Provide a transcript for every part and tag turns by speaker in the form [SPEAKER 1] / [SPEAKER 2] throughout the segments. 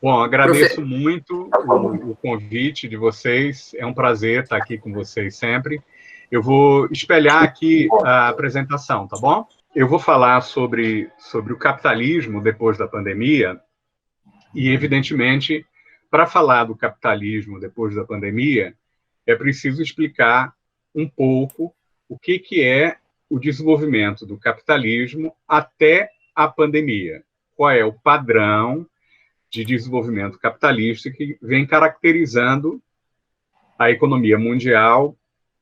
[SPEAKER 1] Bom, agradeço muito o convite de vocês, é um prazer estar aqui com vocês sempre. Eu vou espelhar aqui a apresentação, tá bom? Eu vou falar sobre o capitalismo depois da pandemia e, evidentemente, para falar do capitalismo depois da pandemia, é preciso explicar um pouco o que é o desenvolvimento do capitalismo até a pandemia. Qual é o padrão de desenvolvimento capitalista que vem caracterizando a economia mundial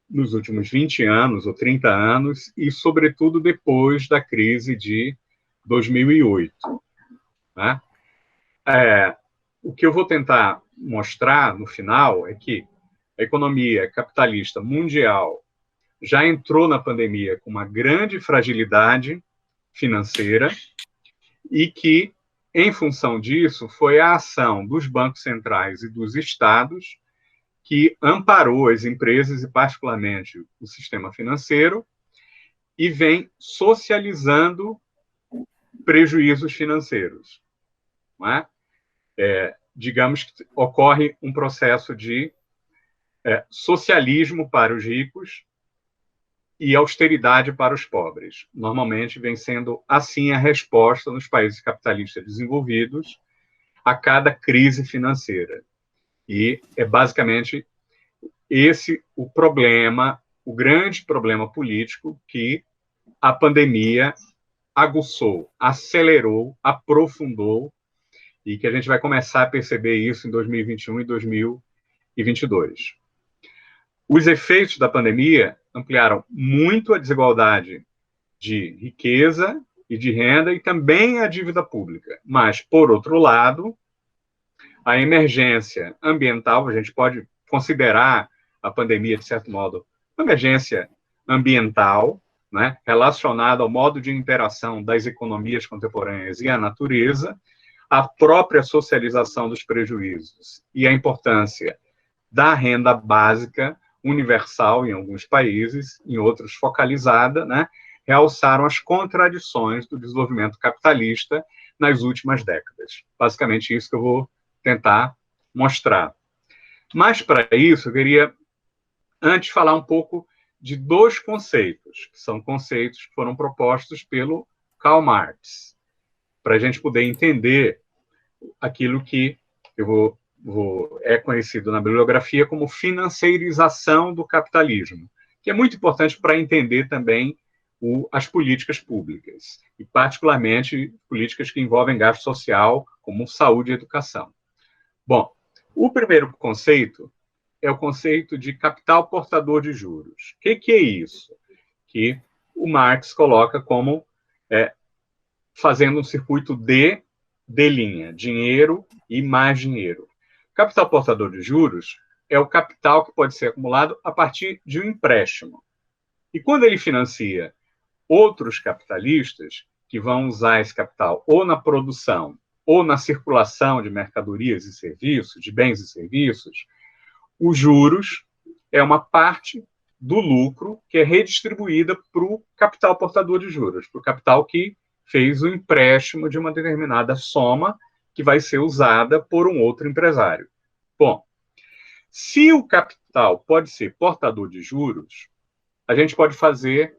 [SPEAKER 1] nos últimos 20 anos ou 30 anos e, sobretudo, depois da crise de 2008. Né? O que eu vou tentar mostrar no final é que a economia capitalista mundial já entrou na pandemia com uma grande fragilidade financeira e que, em função disso, foi a ação dos bancos centrais e dos estados que amparou as empresas e, particularmente, o sistema financeiro e vem socializando prejuízos financeiros. Não é? Digamos que ocorre um processo de socialismo para os ricos e austeridade para os pobres. Normalmente vem sendo assim a resposta nos países capitalistas desenvolvidos a cada crise financeira. E é basicamente esse o problema, o grande problema político que a pandemia aguçou, acelerou, aprofundou e que a gente vai começar a perceber isso em 2021 e 2022. Os efeitos da pandemia ampliaram muito a desigualdade de riqueza e de renda e também a dívida pública. Mas, por outro lado, a emergência ambiental, a gente pode considerar a pandemia, de certo modo, uma emergência ambiental, né, relacionada ao modo de interação das economias contemporâneas e a natureza, a própria socialização dos prejuízos e a importância da renda básica universal em alguns países, em outros focalizada, né, realçaram as contradições do desenvolvimento capitalista nas últimas décadas. Basicamente isso que eu vou tentar mostrar. Mas, para isso, eu queria antes falar um pouco de dois conceitos, que são conceitos que foram propostos pelo Karl Marx, para a gente poder entender aquilo que eu é conhecido na bibliografia como financeirização do capitalismo, que é muito importante para entender também as políticas públicas, e particularmente políticas que envolvem gasto social, como saúde e educação. Bom, o primeiro conceito é o conceito de capital portador de juros. O que é isso? Que o Marx coloca como fazendo um circuito de linha, dinheiro e mais dinheiro. Capital portador de juros é o capital que pode ser acumulado a partir de um empréstimo. E quando ele financia outros capitalistas que vão usar esse capital ou na produção ou na circulação de mercadorias e serviços, de bens e serviços, os juros é uma parte do lucro que é redistribuída para o capital portador de juros, para o capital que fez o empréstimo de uma determinada soma que vai ser usada por um outro empresário. Bom, se o capital pode ser portador de juros, a gente pode fazer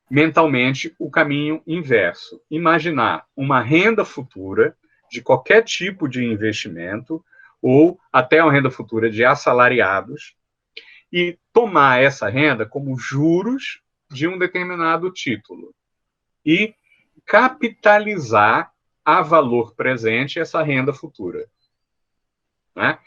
[SPEAKER 1] mentalmente o caminho inverso. Imaginar uma renda futura de qualquer tipo de investimento ou até uma renda futura de assalariados e tomar essa renda como juros de um determinado título e capitalizar a valor presente essa renda futura. Né?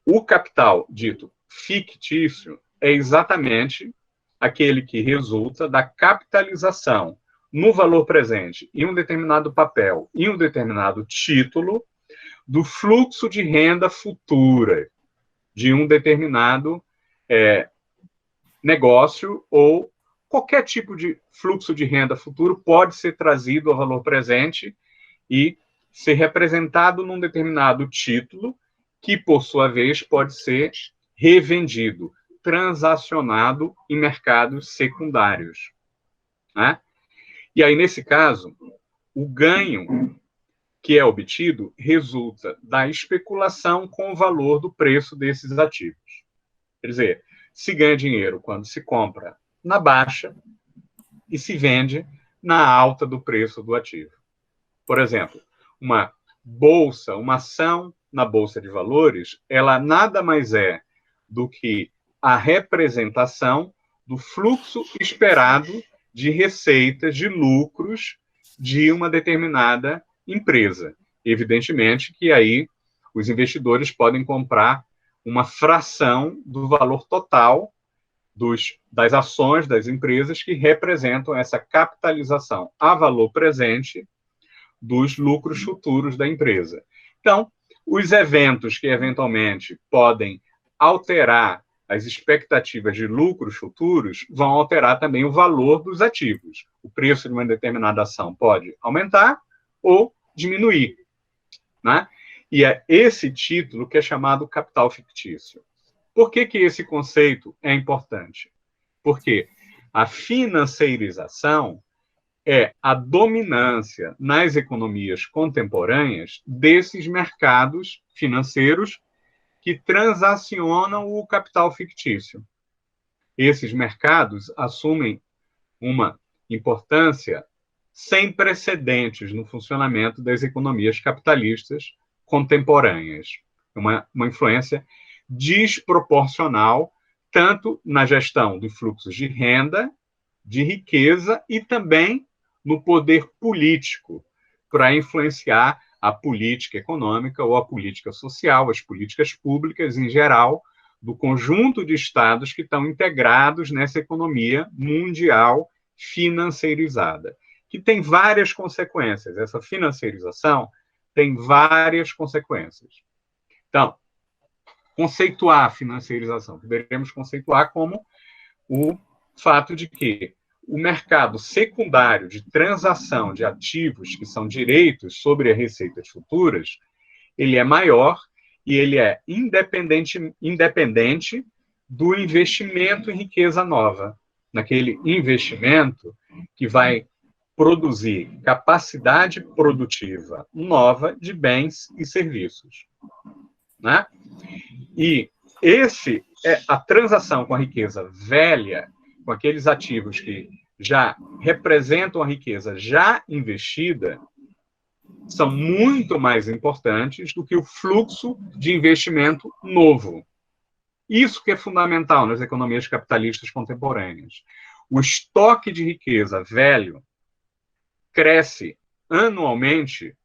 [SPEAKER 1] O capital dito fictício é exatamente aquele que resulta da capitalização no valor presente em um determinado papel, em um determinado título, do fluxo de renda futura de um determinado negócio ou qualquer tipo de fluxo de renda futuro pode ser trazido ao valor presente e ser representado num determinado título, que, por sua vez, pode ser revendido, transacionado em mercados secundários, né? E aí, nesse caso, o ganho que é obtido resulta da especulação com o valor do preço desses ativos. Quer dizer, se ganha dinheiro quando se compra na baixa e se vende na alta do preço do ativo. Por exemplo, uma bolsa, uma ação na Bolsa de Valores, ela nada mais é do que a representação do fluxo esperado de receitas, de lucros de uma determinada empresa. Evidentemente que aí os investidores podem comprar uma fração do valor total das ações das empresas que representam essa capitalização a valor presente dos lucros futuros da empresa. Então, os eventos que eventualmente podem alterar as expectativas de lucros futuros vão alterar também o valor dos ativos. O preço de uma determinada ação pode aumentar ou diminuir, né? E é esse título que é chamado capital fictício. Por que esse conceito é importante? Porque a financeirização é a dominância nas economias contemporâneas desses mercados financeiros que transacionam o capital fictício. Esses mercados assumem uma importância sem precedentes no funcionamento das economias capitalistas contemporâneas. Uma influência desproporcional tanto na gestão de fluxos de renda, de riqueza e também no poder político para influenciar a política econômica ou a política social, as políticas públicas em geral, do conjunto de estados que estão integrados nessa economia mundial financeirizada, que tem várias consequências. Essa financeirização tem várias consequências. Então, conceituar a financiarização, poderíamos conceituar como o fato de que o mercado secundário de transação de ativos, que são direitos sobre as receitas futuras, ele é maior e ele é independente do investimento em riqueza nova, naquele investimento que vai produzir capacidade produtiva nova de bens e serviços, né? E a transação com a riqueza velha, com aqueles ativos que já representam a riqueza já investida, são muito mais importantes do que o fluxo de investimento novo. Isso que é fundamental nas economias capitalistas contemporâneas. O estoque de riqueza velho cresce anualmente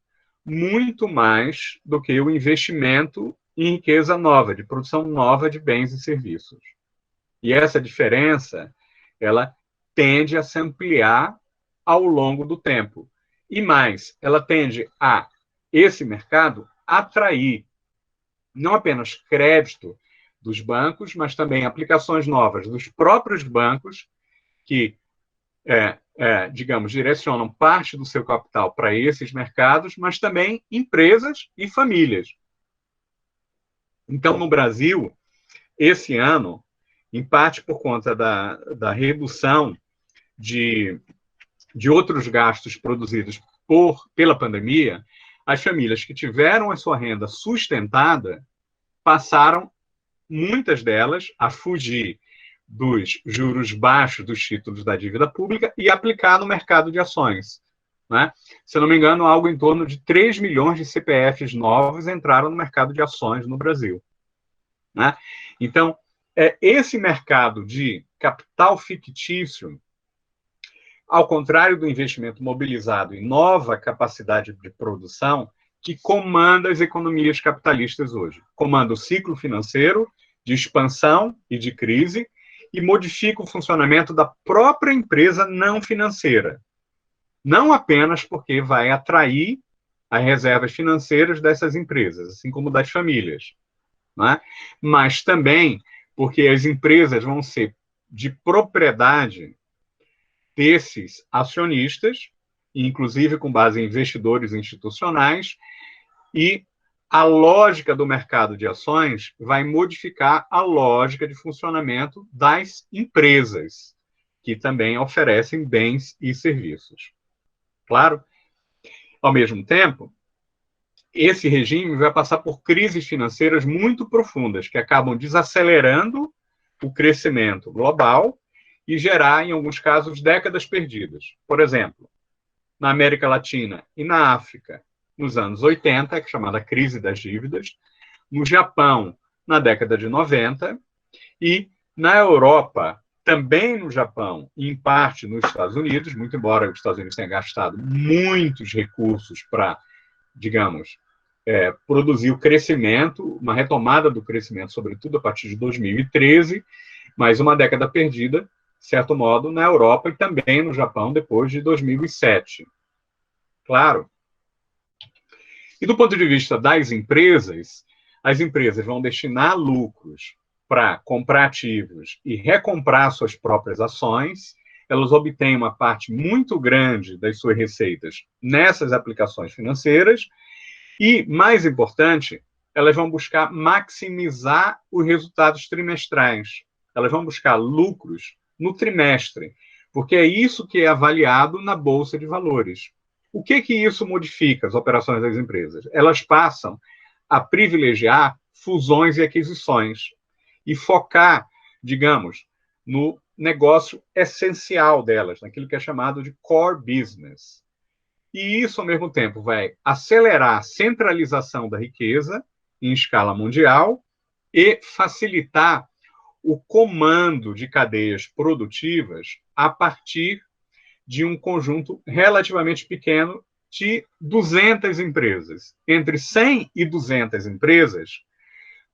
[SPEAKER 1] muito mais do que o investimento em riqueza nova, de produção nova de bens e serviços. E essa diferença, ela tende a se ampliar ao longo do tempo. E mais, ela tende a, esse mercado, atrair não apenas crédito dos bancos, mas também aplicações novas dos próprios bancos que, digamos, direcionam parte do seu capital para esses mercados, mas também empresas e famílias. Então, no Brasil, esse ano, em parte por conta da redução de outros gastos produzidos pela pandemia, as famílias que tiveram a sua renda sustentada passaram, muitas delas, a fugir dos juros baixos dos títulos da dívida pública e aplicar no mercado de ações, né? Se eu não me engano, algo em torno de 3 milhões de CPFs novos entraram no mercado de ações no Brasil, né? Então, esse mercado de capital fictício, ao contrário do investimento mobilizado em nova capacidade de produção, que comanda as economias capitalistas hoje. Comanda o ciclo financeiro de expansão e de crise e modifica o funcionamento da própria empresa não financeira. Não apenas porque vai atrair as reservas financeiras dessas empresas, assim como das famílias, né? Mas também porque as empresas vão ser de propriedade desses acionistas, inclusive com base em investidores institucionais, e a lógica do mercado de ações vai modificar a lógica de funcionamento das empresas, que também oferecem bens e serviços. Claro? Ao mesmo tempo, esse regime vai passar por crises financeiras muito profundas, que acabam desacelerando o crescimento global e gerar, em alguns casos, décadas perdidas. Por exemplo, na América Latina e na África, nos anos 80, que é chamada crise das dívidas, no Japão, na década de 90, e na Europa, também no Japão e, em parte, nos Estados Unidos, muito embora os Estados Unidos tenham gastado muitos recursos para, digamos, produzir o crescimento, uma retomada do crescimento, sobretudo a partir de 2013, mas uma década perdida, de certo modo, na Europa e também no Japão depois de 2007. Claro. E do ponto de vista das empresas, as empresas vão destinar lucros para comprar ativos e recomprar suas próprias ações. Elas obtêm uma parte muito grande das suas receitas nessas aplicações financeiras e, mais importante, elas vão buscar maximizar os resultados trimestrais. Elas vão buscar lucros no trimestre, porque é isso que é avaliado na Bolsa de Valores. O que isso modifica as operações das empresas? Elas passam a privilegiar fusões e aquisições e focar, digamos, no negócio essencial delas, naquilo que é chamado de core business. E isso, ao mesmo tempo, vai acelerar a centralização da riqueza em escala mundial e facilitar o comando de cadeias produtivas a partir de um conjunto relativamente pequeno de 200 empresas. Entre 100 e 200 empresas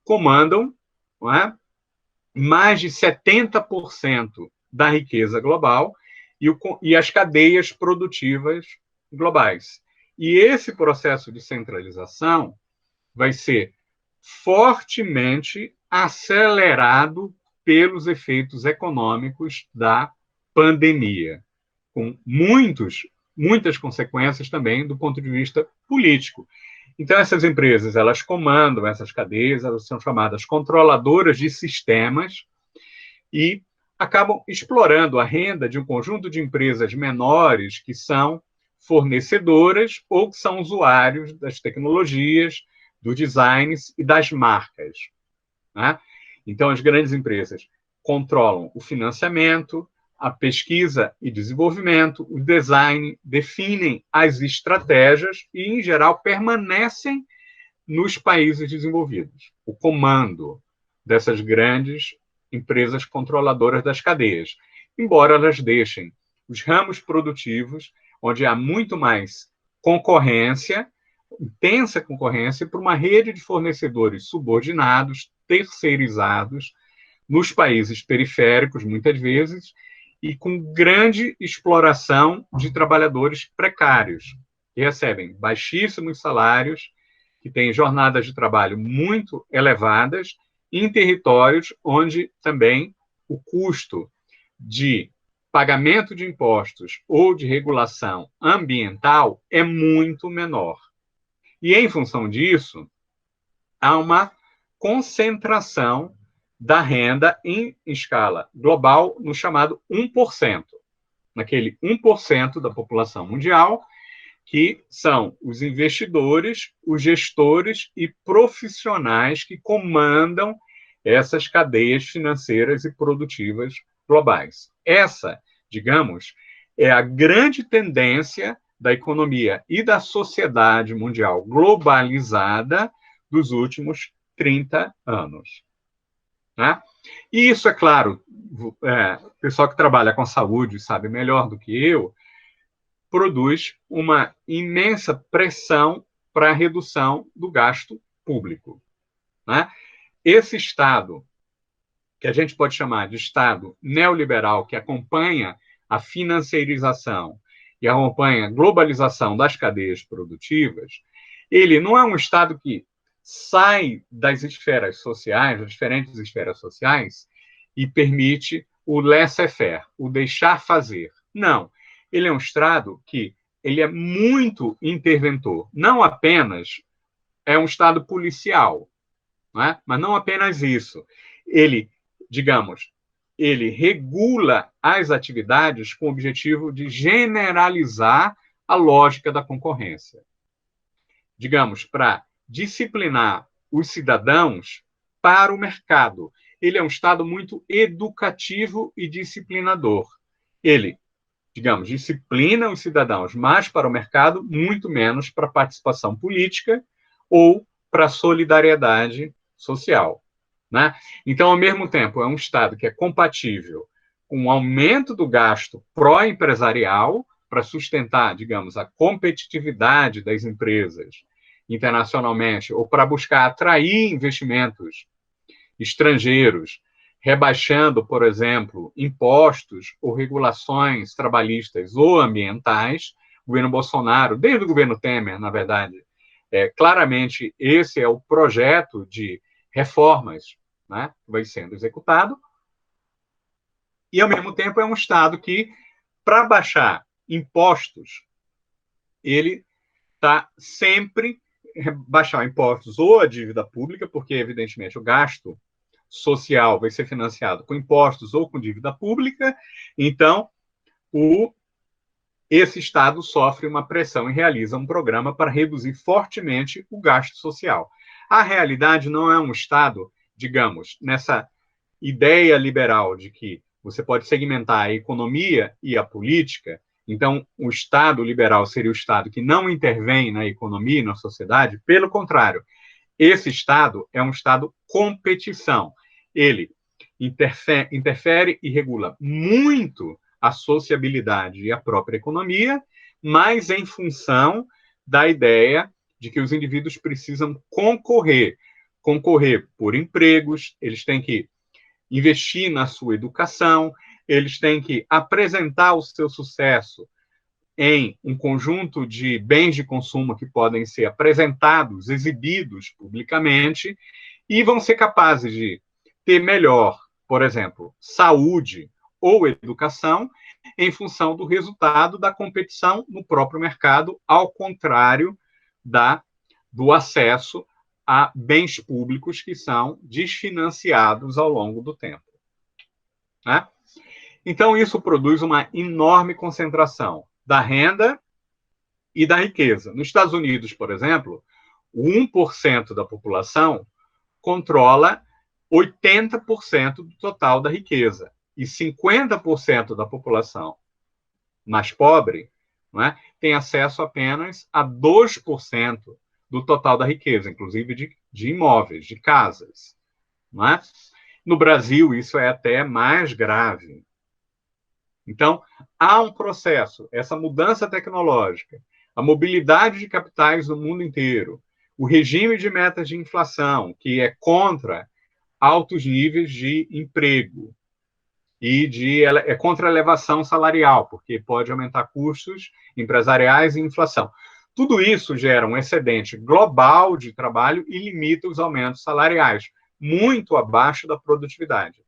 [SPEAKER 1] comandam, não é, mais de 70% da riqueza global e as cadeias produtivas globais. E esse processo de centralização vai ser fortemente acelerado pelos efeitos econômicos da pandemia, com muitas consequências também do ponto de vista político. Então, essas empresas, elas comandam essas cadeias, elas são chamadas controladoras de sistemas e acabam explorando a renda de um conjunto de empresas menores que são fornecedoras ou que são usuários das tecnologias, do designs e das marcas, né? Então, as grandes empresas controlam o financiamento, a pesquisa e desenvolvimento, o design, definem as estratégias e, em geral, permanecem nos países desenvolvidos. O comando dessas grandes empresas controladoras das cadeias, embora elas deixem os ramos produtivos, onde há muito mais concorrência, intensa concorrência, para uma rede de fornecedores subordinados, terceirizados, nos países periféricos, muitas vezes, e com grande exploração de trabalhadores precários, que recebem baixíssimos salários, que têm jornadas de trabalho muito elevadas, em territórios onde também o custo de pagamento de impostos ou de regulação ambiental é muito menor. E, em função disso, há uma concentração da renda em escala global no chamado 1%, naquele 1% da população mundial, que são os investidores, os gestores e profissionais que comandam essas cadeias financeiras e produtivas globais. Essa, digamos, é a grande tendência da economia e da sociedade mundial globalizada dos últimos 30 anos. Né? E isso, é claro, o pessoal que trabalha com saúde sabe melhor do que eu, produz uma imensa pressão para a redução do gasto público. Né? Esse Estado, que a gente pode chamar de Estado neoliberal, que acompanha a financiarização e acompanha a globalização das cadeias produtivas, ele não é um Estado que sai das esferas sociais, das diferentes esferas sociais, e permite o laissez-faire, o deixar fazer. Não. Ele é um Estado que ele é muito interventor. Não apenas é um Estado policial, não é? Mas não apenas isso. Ele, digamos, ele regula as atividades com o objetivo de generalizar a lógica da concorrência. Digamos, para disciplinar os cidadãos para o mercado. Ele é um Estado muito educativo e disciplinador. Ele, digamos, disciplina os cidadãos mais para o mercado, muito menos para a participação política ou para a solidariedade social. Né? Então, ao mesmo tempo, é um Estado que é compatível com o aumento do gasto pró-empresarial para sustentar, digamos, a competitividade das empresas internacionalmente ou para buscar atrair investimentos estrangeiros, rebaixando, por exemplo, impostos ou regulações trabalhistas ou ambientais. O governo Bolsonaro, desde o governo Temer, na verdade, claramente esse é o projeto de reformas, né, que vai sendo executado. E, ao mesmo tempo, é um Estado que, para baixar impostos, ele está sempre baixar impostos ou a dívida pública, porque, evidentemente, o gasto social vai ser financiado com impostos ou com dívida pública, então esse Estado sofre uma pressão e realiza um programa para reduzir fortemente o gasto social. A realidade não é um Estado, digamos, nessa ideia liberal de que você pode segmentar a economia e a política. Então, o Estado liberal seria o Estado que não intervém na economia e na sociedade. Pelo contrário, esse Estado é um Estado competição. Ele interfere e regula muito a sociabilidade e a própria economia, mas em função da ideia de que os indivíduos precisam concorrer por empregos, eles têm que investir na sua educação, eles têm que apresentar o seu sucesso em um conjunto de bens de consumo que podem ser apresentados, exibidos publicamente, e vão ser capazes de ter melhor, por exemplo, saúde ou educação, em função do resultado da competição no próprio mercado, ao contrário do acesso a bens públicos que são desfinanciados ao longo do tempo. Né? Então, isso produz uma enorme concentração da renda e da riqueza. Nos Estados Unidos, por exemplo, o 1% da população controla 80% do total da riqueza. E 50% da população mais pobre, não é, tem acesso apenas a 2% do total da riqueza, inclusive de imóveis, de casas. Não é? No Brasil, isso é até mais grave. Então, há um processo, essa mudança tecnológica, a mobilidade de capitais no mundo inteiro, o regime de metas de inflação, que é contra altos níveis de emprego e é contra a elevação salarial, porque pode aumentar custos empresariais e inflação. Tudo isso gera um excedente global de trabalho e limita os aumentos salariais, muito abaixo da produtividade.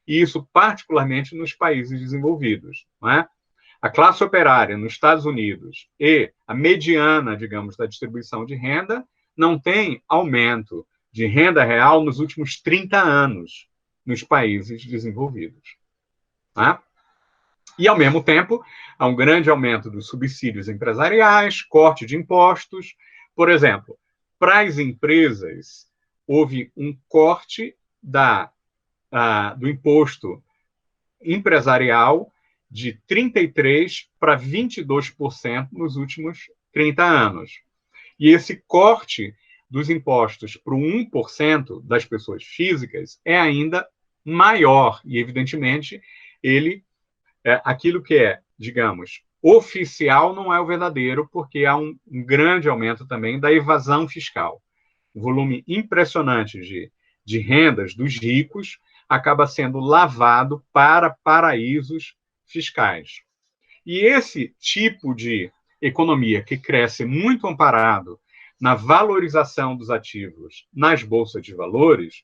[SPEAKER 1] E isso particularmente nos países desenvolvidos. Não é? A classe operária nos Estados Unidos e a mediana, digamos, da distribuição de renda não tem aumento de renda real nos últimos 30 anos nos países desenvolvidos. Né? E, ao mesmo tempo, há um grande aumento dos subsídios empresariais, corte de impostos. Por exemplo, para as empresas, houve um corte do imposto empresarial de 33% para 22% nos últimos 30 anos. E esse corte dos impostos para o 1% das pessoas físicas é ainda maior. E, evidentemente, aquilo que é, digamos, oficial não é o verdadeiro, porque há um grande aumento também da evasão fiscal. Um volume impressionante de rendas dos ricos acaba sendo lavado para paraísos fiscais. E esse tipo de economia que cresce muito amparado na valorização dos ativos nas bolsas de valores,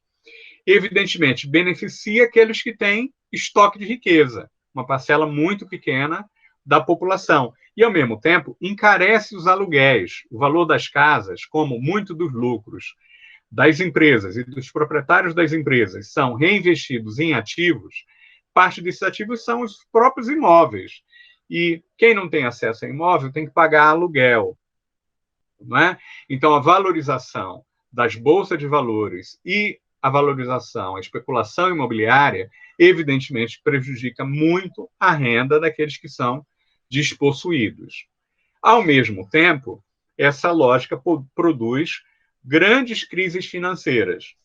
[SPEAKER 1] evidentemente beneficia aqueles que têm estoque de riqueza, uma parcela muito pequena da população. E, ao mesmo tempo, encarece os aluguéis. O valor das casas, como muito dos lucros das empresas e dos proprietários das empresas são reinvestidos em ativos, parte desses ativos são os próprios imóveis. E quem não tem acesso a imóvel tem que pagar aluguel. Não é? Então, a valorização das bolsas de valores e a valorização, a especulação imobiliária, evidentemente prejudica muito a renda daqueles que são despossuídos. Ao mesmo tempo, essa lógica produz grandes crises financeiras.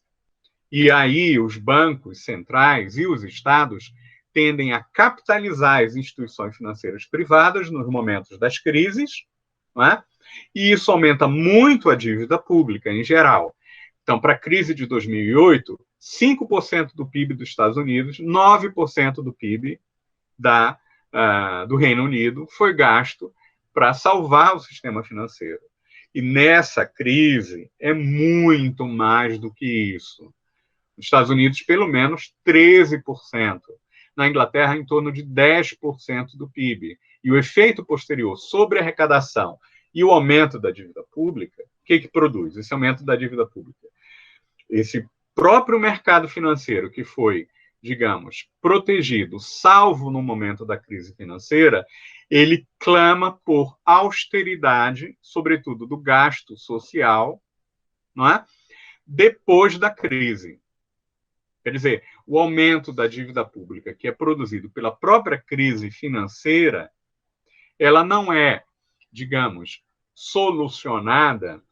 [SPEAKER 1] E aí os bancos centrais e os estados tendem a capitalizar as instituições financeiras privadas nos momentos das crises, não é? E isso aumenta muito a dívida pública em geral. Então, para a crise de 2008, 5% do PIB dos Estados Unidos, 9% do PIB do Reino Unido foi gasto para salvar o sistema financeiro. E nessa crise é muito mais do que isso. Nos Estados Unidos, pelo menos 13%. Na Inglaterra, em torno de 10% do PIB. E o efeito posterior sobre a arrecadação e o aumento da dívida pública, o que produz esse aumento da dívida pública? Esse próprio mercado financeiro que foi, digamos, protegido, salvo no momento da crise financeira, ele clama por austeridade, sobretudo do gasto social, não é? Depois da crise. Quer dizer, o aumento da dívida pública, que é produzido pela própria crise financeira, ela não é, digamos, solucionada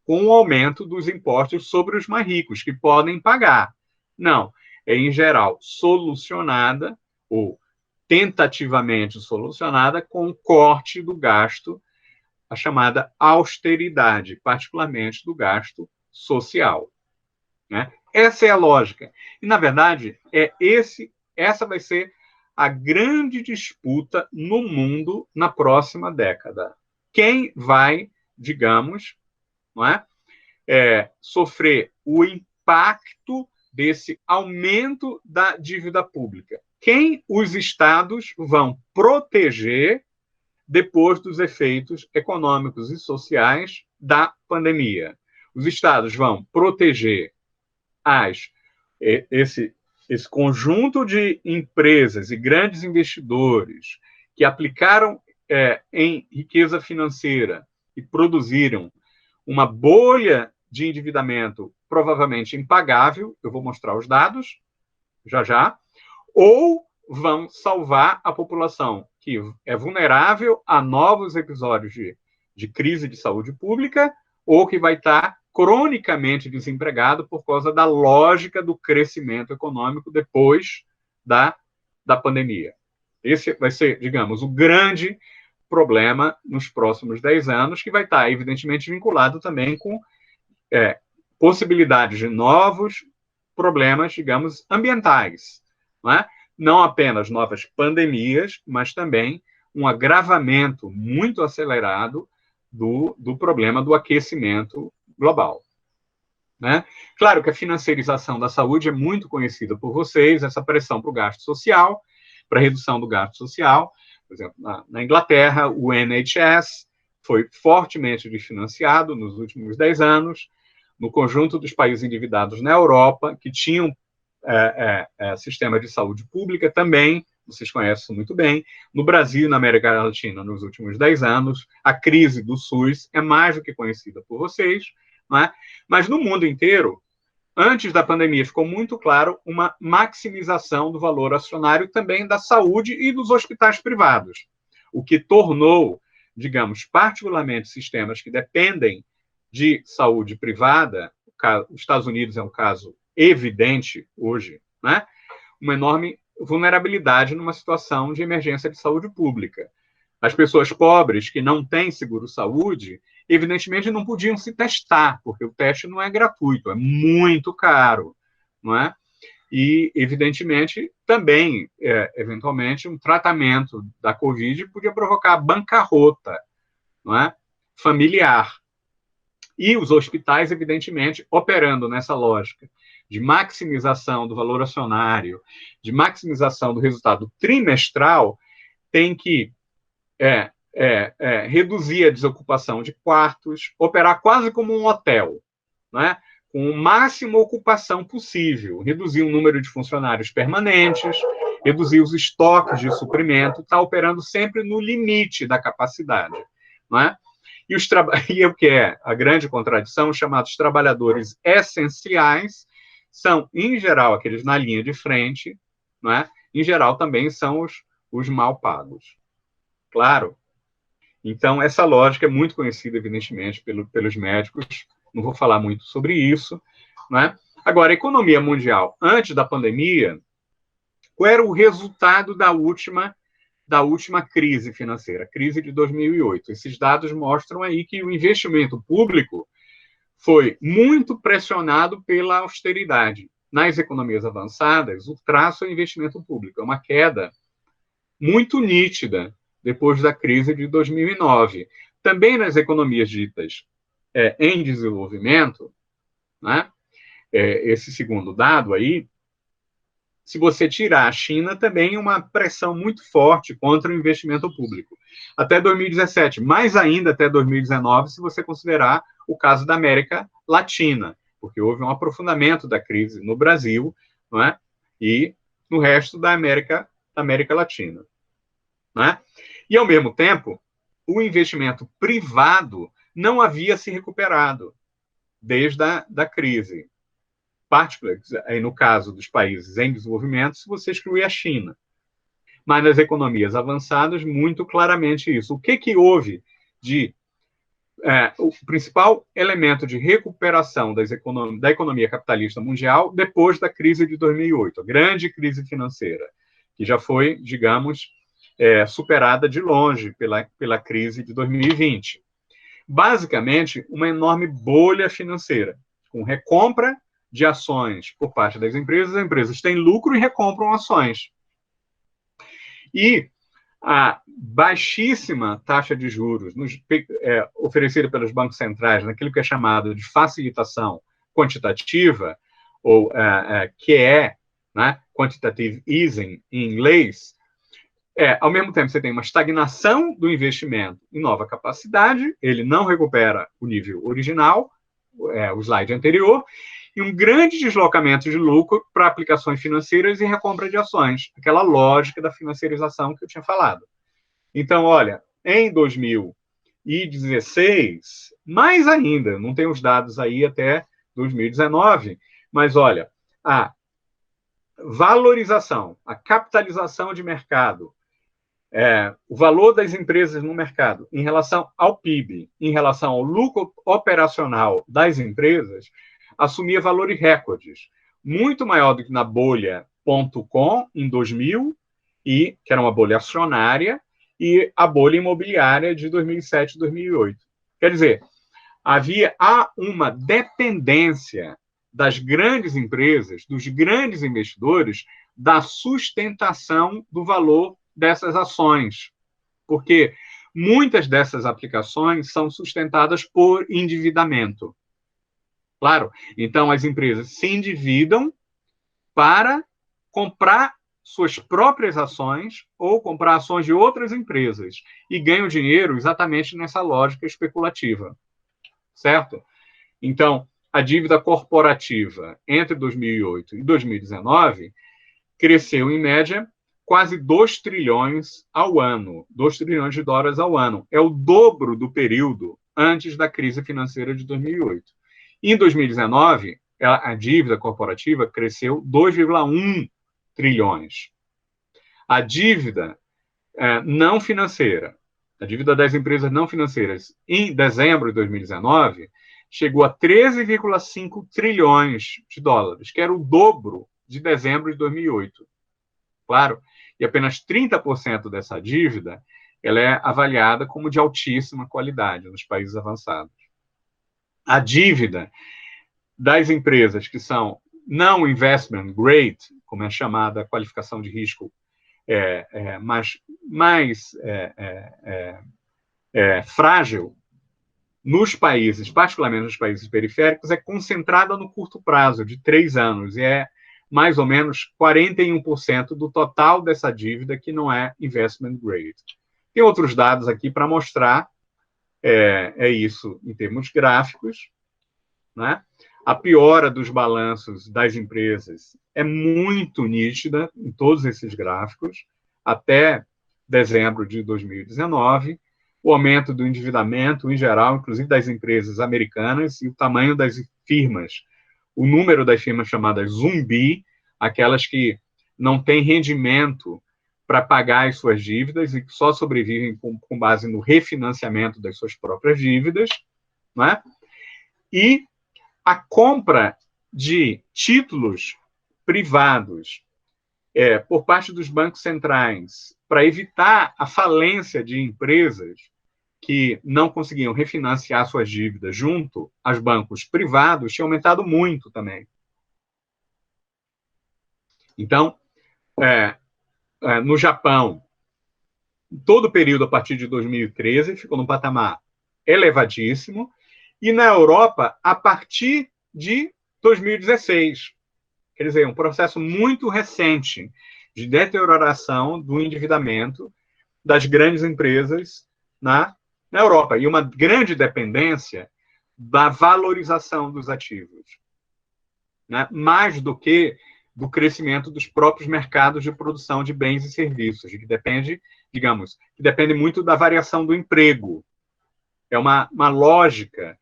[SPEAKER 1] com o aumento dos impostos sobre os mais ricos, que podem pagar. Não, é, em geral, solucionada, ou tentativamente solucionada, com o corte do gasto, a chamada austeridade, particularmente do gasto social. Né? Essa é a lógica. E, na verdade, essa vai ser a grande disputa no mundo na próxima década. Quem vai, digamos, não é, sofrer o impacto desse aumento da dívida pública? Quem os estados vão proteger depois dos efeitos econômicos e sociais da pandemia? Os estados vão proteger esse conjunto de empresas e grandes investidores que aplicaram em riqueza financeira e produziram uma bolha de endividamento provavelmente impagável, eu vou mostrar os dados já, ou vão salvar a população que é vulnerável a novos episódios de crise de saúde pública ou que vai estar cronicamente desempregado por causa da lógica do crescimento econômico depois da pandemia. Esse vai ser, digamos, o grande problema nos próximos 10 anos, que vai estar, evidentemente, vinculado também com possibilidades de novos problemas, digamos, ambientais. Não é? Não apenas novas pandemias, mas também um agravamento muito acelerado do problema do aquecimento global. Né? Claro que a financiarização da saúde é muito conhecida por vocês, essa pressão para o gasto social, para a redução do gasto social. Por exemplo, na Inglaterra, o NHS foi fortemente desfinanciado nos últimos 10 anos, no conjunto dos países endividados na Europa, que tinham sistema de saúde pública também, vocês conhecem muito bem. No Brasil e na América Latina, nos últimos 10 anos, a crise do SUS é mais do que conhecida por vocês, não é? Mas no mundo inteiro, antes da pandemia, ficou muito claro uma maximização do valor acionário também da saúde e dos hospitais privados, o que tornou, digamos, particularmente sistemas que dependem de saúde privada, os Estados Unidos é um caso evidente hoje, né? Uma enorme vulnerabilidade numa situação de emergência de saúde pública. As pessoas pobres que não têm seguro-saúde, evidentemente não podiam se testar, porque o teste não é gratuito, é muito caro, não é? E, evidentemente, também, eventualmente, um tratamento da Covid podia provocar bancarrota, não é? Familiar. E os hospitais, evidentemente, operando nessa lógica de maximização do valor acionário, de maximização do resultado trimestral, tem que reduzir a desocupação de quartos, operar quase como um hotel, né? Com a máxima ocupação possível, reduzir o número de funcionários permanentes, reduzir os estoques de suprimento, está operando sempre no limite da capacidade. Não é? E o que é a grande contradição, os chamados trabalhadores essenciais, são, em geral, aqueles na linha de frente, não é? Em geral, também são os mal pagos. Claro. Então, essa lógica é muito conhecida, evidentemente, pelos médicos. Não vou falar muito sobre isso. Né? Agora, a economia mundial, antes da pandemia, qual era o resultado da última crise financeira, a crise de 2008? Esses dados mostram aí que o investimento público foi muito pressionado pela austeridade. Nas economias avançadas, o traço é o investimento público. É uma queda muito nítida depois da crise de 2009. Também nas economias ditas em desenvolvimento, né? Esse segundo dado aí, se você tirar a China, também uma pressão muito forte contra o investimento público. Até 2017, mais ainda até 2019, se você considerar o caso da América Latina, porque houve um aprofundamento da crise no Brasil, não é? E no resto da América Latina. Né? E, ao mesmo tempo, o investimento privado não havia se recuperado desde a crise. Particularmente, no caso dos países em desenvolvimento, se você excluir a China. Mas nas economias avançadas, muito claramente isso. O que houve de... o principal elemento de recuperação da economia capitalista mundial depois da crise de 2008, a grande crise financeira, que já foi, digamos, superada de longe pela crise de 2020. Basicamente, uma enorme bolha financeira, com recompra de ações por parte das empresas. As empresas têm lucro e recompram ações. E a baixíssima taxa de juros oferecida pelos bancos centrais, naquilo que é chamado de facilitação quantitativa, ou QE, né, quantitative easing em inglês, ao mesmo tempo você tem uma estagnação do investimento em nova capacidade, ele não recupera o nível original, o slide anterior, e um grande deslocamento de lucro para aplicações financeiras e recompra de ações, aquela lógica da financiarização que eu tinha falado. Então, olha, em 2016, mais ainda, não tem os dados aí até 2019, mas olha, a valorização, a capitalização de mercado, o valor das empresas no mercado em relação ao PIB, em relação ao lucro operacional das empresas, assumia valores recordes, muito maior do que na bolha.com em 2000, que era uma bolha acionária, e a bolha imobiliária de 2007 e 2008. Quer dizer, há uma dependência das grandes empresas, dos grandes investidores, da sustentação do valor dessas ações, porque muitas dessas aplicações são sustentadas por endividamento. Claro, então as empresas se endividam para comprar suas próprias ações ou comprar ações de outras empresas e ganham dinheiro exatamente nessa lógica especulativa, certo? Então, a dívida corporativa entre 2008 e 2019 cresceu, em média, quase 2 trilhões ao ano, 2 trilhões de dólares ao ano. É o dobro do período antes da crise financeira de 2008. Em 2019, a dívida corporativa cresceu 2,1 trilhões. A dívida não financeira, a dívida das empresas não financeiras, em dezembro de 2019, chegou a 13,5 trilhões de dólares, que era o dobro de dezembro de 2008. Claro, e apenas 30% dessa dívida ela é avaliada como de altíssima qualidade nos países avançados. A dívida das empresas que são não investment grade, como é chamada a qualificação de risco mais frágil, nos países, particularmente nos países periféricos, é concentrada no curto prazo, de 3 anos, e é mais ou menos 41% do total dessa dívida que não é investment grade. Tem outros dados aqui para mostrar, isso em termos gráficos, né? A piora dos balanços das empresas é muito nítida em todos esses gráficos, até dezembro de 2019, o aumento do endividamento, em geral, inclusive das empresas americanas, e o tamanho das firmas, o número das firmas chamadas zumbi, aquelas que não têm rendimento para pagar as suas dívidas e que só sobrevivem com base no refinanciamento das suas próprias dívidas, né? E a compra de títulos privados por parte dos bancos centrais para evitar a falência de empresas que não conseguiam refinanciar suas dívidas junto aos bancos privados tinha aumentado muito também. Então, no Japão, todo o período a partir de 2013 ficou num patamar elevadíssimo, e na Europa, a partir de 2016. Quer dizer, um processo muito recente de deterioração do endividamento das grandes empresas na Europa, e uma grande dependência da valorização dos ativos, né? Mais do que do crescimento dos próprios mercados de produção de bens e serviços, que depende, digamos, que depende muito da variação do emprego. É uma lógica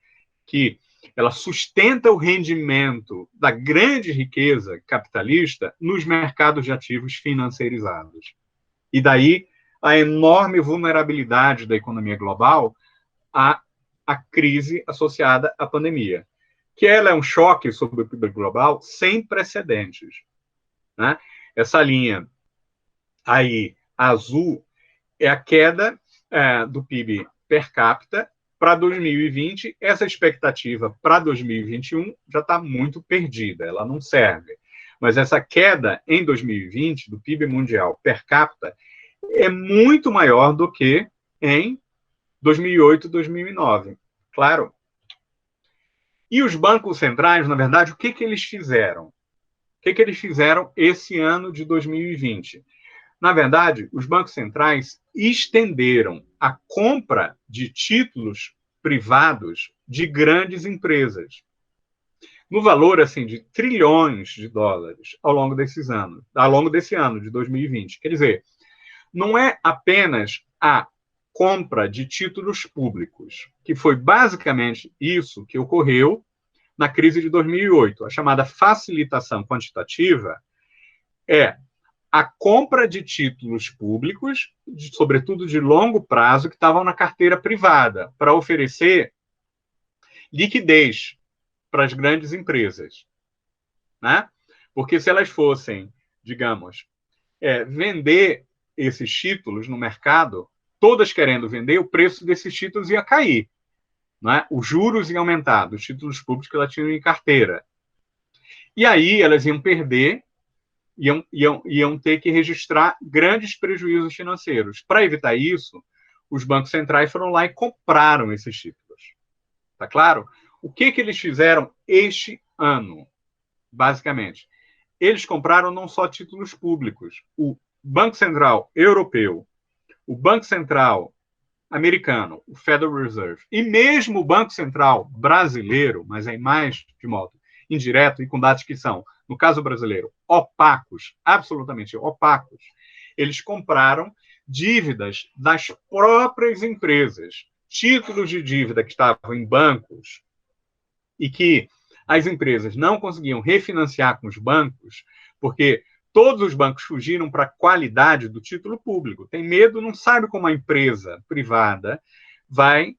[SPEAKER 1] que ela sustenta o rendimento da grande riqueza capitalista nos mercados de ativos financiarizados. E daí a enorme vulnerabilidade da economia global à crise associada à pandemia, que ela é um choque sobre o PIB global sem precedentes, né? Essa linha aí azul é a queda do PIB per capita para 2020. Essa expectativa para 2021 já está muito perdida, ela não serve. Mas essa queda em 2020 do PIB mundial per capita é muito maior do que em 2008 e 2009. Claro. E os bancos centrais, na verdade, o que eles fizeram? O que eles fizeram esse ano de 2020? Na verdade, os bancos centrais estenderam a compra de títulos privados de grandes empresas, no valor assim de trilhões de dólares ao longo desses anos, ao longo desse ano de 2020. Quer dizer, não é apenas a compra de títulos públicos, que foi basicamente isso que ocorreu na crise de 2008. A chamada facilitação quantitativa é a compra de títulos públicos, sobretudo de longo prazo, que estavam na carteira privada, para oferecer liquidez para as grandes empresas, né? Porque se elas fossem, digamos, vender esses títulos no mercado, todas querendo vender, o preço desses títulos ia cair, né? Os juros iam aumentar dos títulos públicos que elas tinham em carteira. E aí elas iam perder, iam ter que registrar grandes prejuízos financeiros. Para evitar isso, os bancos centrais foram lá e compraram esses títulos. Tá claro? O que eles fizeram este ano, basicamente? Eles compraram não só títulos públicos. O Banco Central Europeu, o Banco Central Americano, o Federal Reserve, e mesmo o Banco Central Brasileiro, mas em mais de modo indireto e com dados que são, no caso brasileiro, opacos, absolutamente opacos, eles compraram dívidas das próprias empresas, títulos de dívida que estavam em bancos e que as empresas não conseguiam refinanciar com os bancos, porque todos os bancos fugiram para a qualidade do título público. Tem medo, não sabe como a empresa privada vai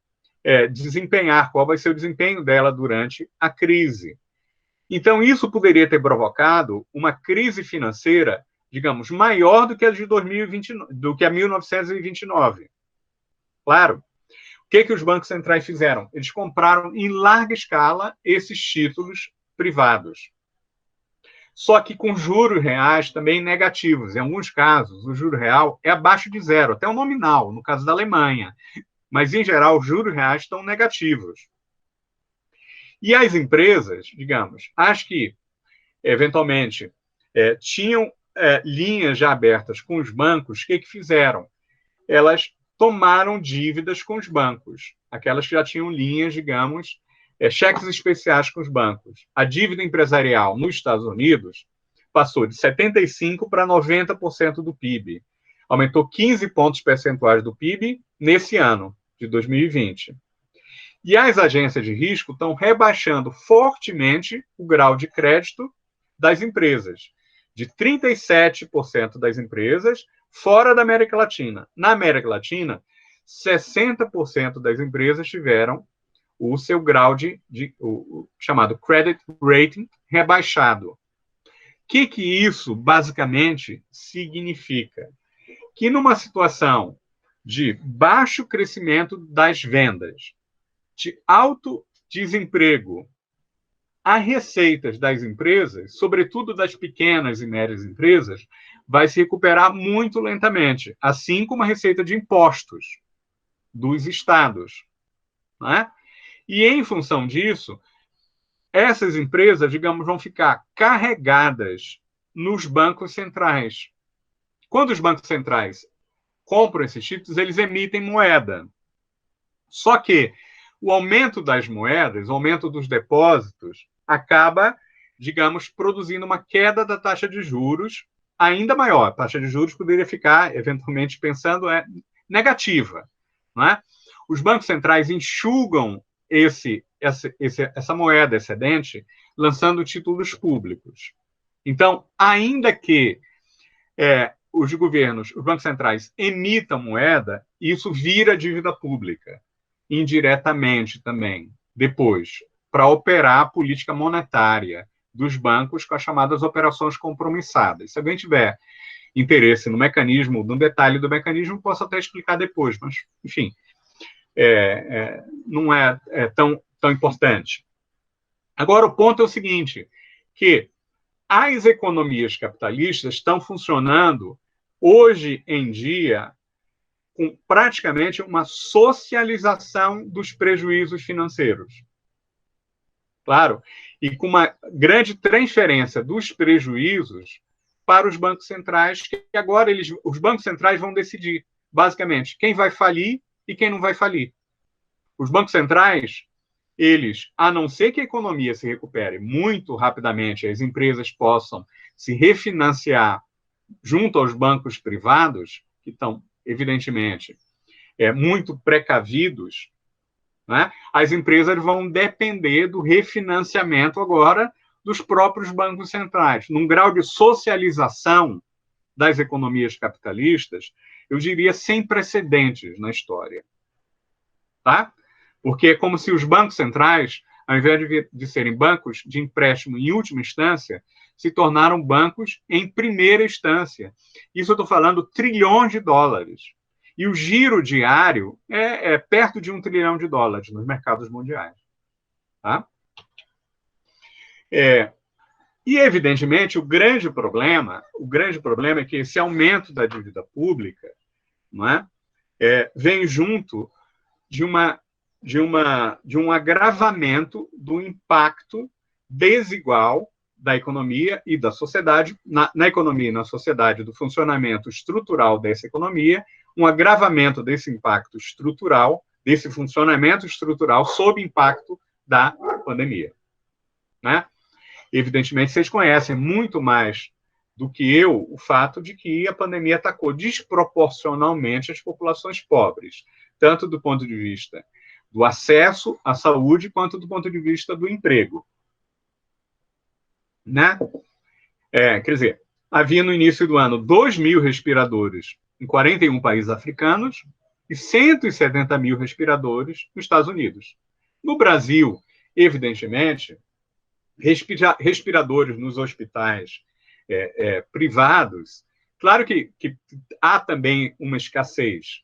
[SPEAKER 1] desempenhar, qual vai ser o desempenho dela durante a crise. Então, isso poderia ter provocado uma crise financeira, digamos, maior do que a de 2020, do que a 1929. Claro. O que os bancos centrais fizeram? Eles compraram em larga escala esses títulos privados. Só que com juros reais também negativos. Em alguns casos, o juro real é abaixo de zero, até o nominal, no caso da Alemanha. Mas, em geral, os juros reais estão negativos. E as empresas, digamos, as que, eventualmente, tinham linhas já abertas com os bancos, o que fizeram? Elas tomaram dívidas com os bancos, aquelas que já tinham linhas, digamos, cheques especiais com os bancos. A dívida empresarial nos Estados Unidos passou de 75% para 90% do PIB. Aumentou 15 pontos percentuais do PIB nesse ano de 2020. E as agências de risco estão rebaixando fortemente o grau de crédito das empresas, de 37% das empresas fora da América Latina. Na América Latina, 60% das empresas tiveram o seu grau o chamado credit rating rebaixado. O que isso basicamente significa? Que numa situação de baixo crescimento das vendas, de alto desemprego, as receitas das empresas, sobretudo das pequenas e médias empresas, vai se recuperar muito lentamente, assim como a receita de impostos dos estados, né? E, em função disso, essas empresas, digamos, vão ficar carregadas nos bancos centrais. Quando os bancos centrais compram esses títulos, eles emitem moeda. Só que o aumento das moedas, o aumento dos depósitos, acaba, digamos, produzindo uma queda da taxa de juros ainda maior. A taxa de juros poderia ficar, eventualmente, pensando, negativa. Não é? Os bancos centrais enxugam essa moeda excedente, lançando títulos públicos. Então, ainda que os governos, os bancos centrais emitam moeda, isso vira dívida pública, indiretamente também, depois, para operar a política monetária dos bancos com as chamadas operações compromissadas. Se alguém tiver interesse no mecanismo, no detalhe do mecanismo, posso até explicar depois, mas, enfim, não é tão importante. Agora, o ponto é o seguinte, que as economias capitalistas estão funcionando, hoje em dia, com praticamente uma socialização dos prejuízos financeiros. Claro, e com uma grande transferência dos prejuízos para os bancos centrais, que agora os bancos centrais vão decidir, basicamente, quem vai falir e quem não vai falir. Os bancos centrais, eles, a não ser que a economia se recupere muito rapidamente, as empresas possam se refinanciar junto aos bancos privados, que estão, evidentemente, muito precavidos, né? As empresas vão depender do refinanciamento agora dos próprios bancos centrais. Num grau de socialização das economias capitalistas, eu diria sem precedentes na história. Tá? Porque é como se os bancos centrais, ao invés de serem bancos de empréstimo em última instância, se tornaram bancos em primeira instância. Isso eu estou falando trilhões de dólares. E o giro diário é perto de $1 trilhão nos mercados mundiais. Tá? E, evidentemente, o grande problema é que esse aumento da dívida pública, não é, vem junto de um agravamento do impacto desigual da economia e da sociedade, na economia e na sociedade, do funcionamento estrutural dessa economia, um agravamento desse impacto estrutural, desse funcionamento estrutural sob impacto da pandemia. Né? Evidentemente, vocês conhecem muito mais do que eu o fato de que a pandemia atacou desproporcionalmente as populações pobres, tanto do ponto de vista do acesso à saúde, quanto do ponto de vista do emprego. Né? Quer dizer, havia no início do ano 2.000 respiradores em 41 países africanos e 170 mil respiradores nos Estados Unidos. No Brasil, evidentemente, respiradores nos hospitais privados, claro que há também uma escassez,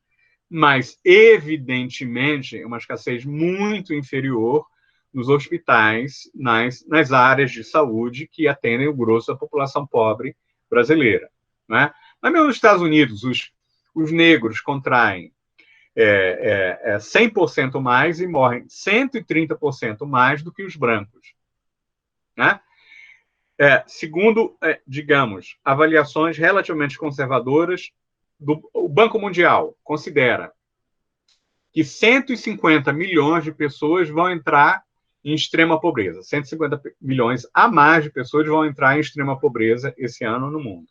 [SPEAKER 1] mas, evidentemente, uma escassez muito inferior nos hospitais, nas áreas de saúde que atendem o grosso da população pobre brasileira. Né? Mas mesmo nos Estados Unidos, os negros contraem 100% mais e morrem 130% mais do que os brancos. Né? Segundo, digamos, avaliações relativamente conservadoras, o Banco Mundial considera que 150 milhões de pessoas vão entrar em extrema pobreza. 150 milhões a mais de pessoas vão entrar em extrema pobreza esse ano no mundo.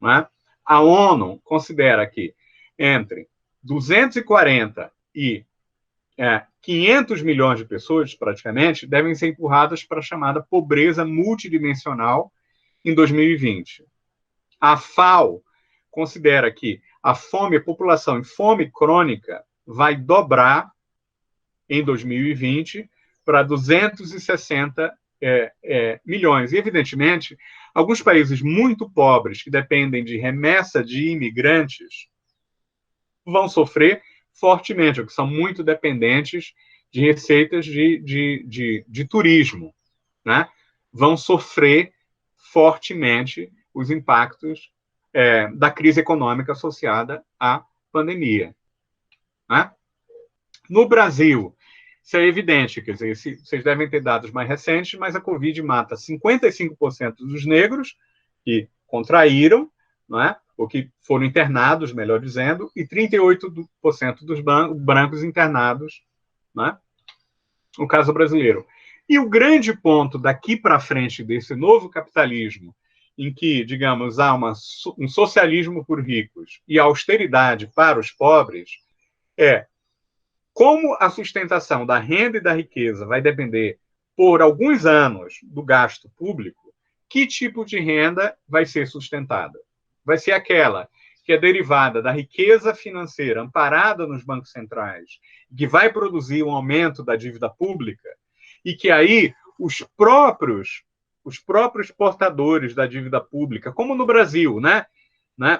[SPEAKER 1] Não é? A ONU considera que entre 240 e 500 milhões de pessoas, praticamente, devem ser empurradas para a chamada pobreza multidimensional em 2020. A FAO considera que a população em fome crônica vai dobrar em 2020 para 260 milhões. E, evidentemente, alguns países muito pobres, que dependem de remessa de imigrantes, vão sofrer fortemente, porque são muito dependentes de receitas de turismo, né? Vão sofrer fortemente os impactos da crise econômica associada à pandemia. Né? No Brasil, isso é evidente, quer dizer, vocês devem ter dados mais recentes, mas a Covid mata 55% dos negros que contraíram, não é? Ou que foram internados, melhor dizendo, e 38% dos brancos internados, não é? No caso brasileiro. E o grande ponto daqui para frente desse novo capitalismo, em que, digamos, há um socialismo por ricos e austeridade para os pobres, como a sustentação da renda e da riqueza vai depender, por alguns anos, do gasto público, que tipo de renda vai ser sustentada? Vai ser aquela que é derivada da riqueza financeira amparada nos bancos centrais, que vai produzir um aumento da dívida pública, e que aí os próprios portadores da dívida pública, como no Brasil, né,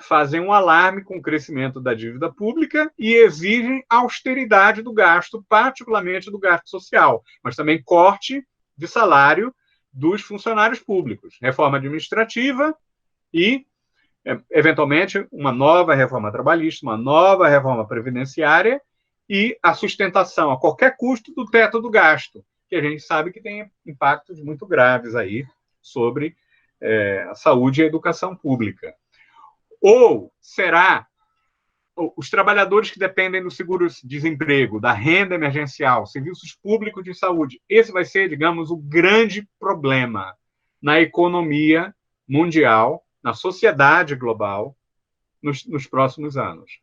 [SPEAKER 1] fazem um alarme com o crescimento da dívida pública e exigem austeridade do gasto, particularmente do gasto social, mas também corte de salário dos funcionários públicos, reforma administrativa e, eventualmente, uma nova reforma trabalhista, uma nova reforma previdenciária e a sustentação a qualquer custo do teto do gasto, que a gente sabe que tem impactos muito graves aí sobre a saúde e a educação pública. Ou será os trabalhadores que dependem do seguro-desemprego, da renda emergencial, serviços públicos de saúde? Esse vai ser, digamos, o grande problema na economia mundial, na sociedade global, nos próximos anos.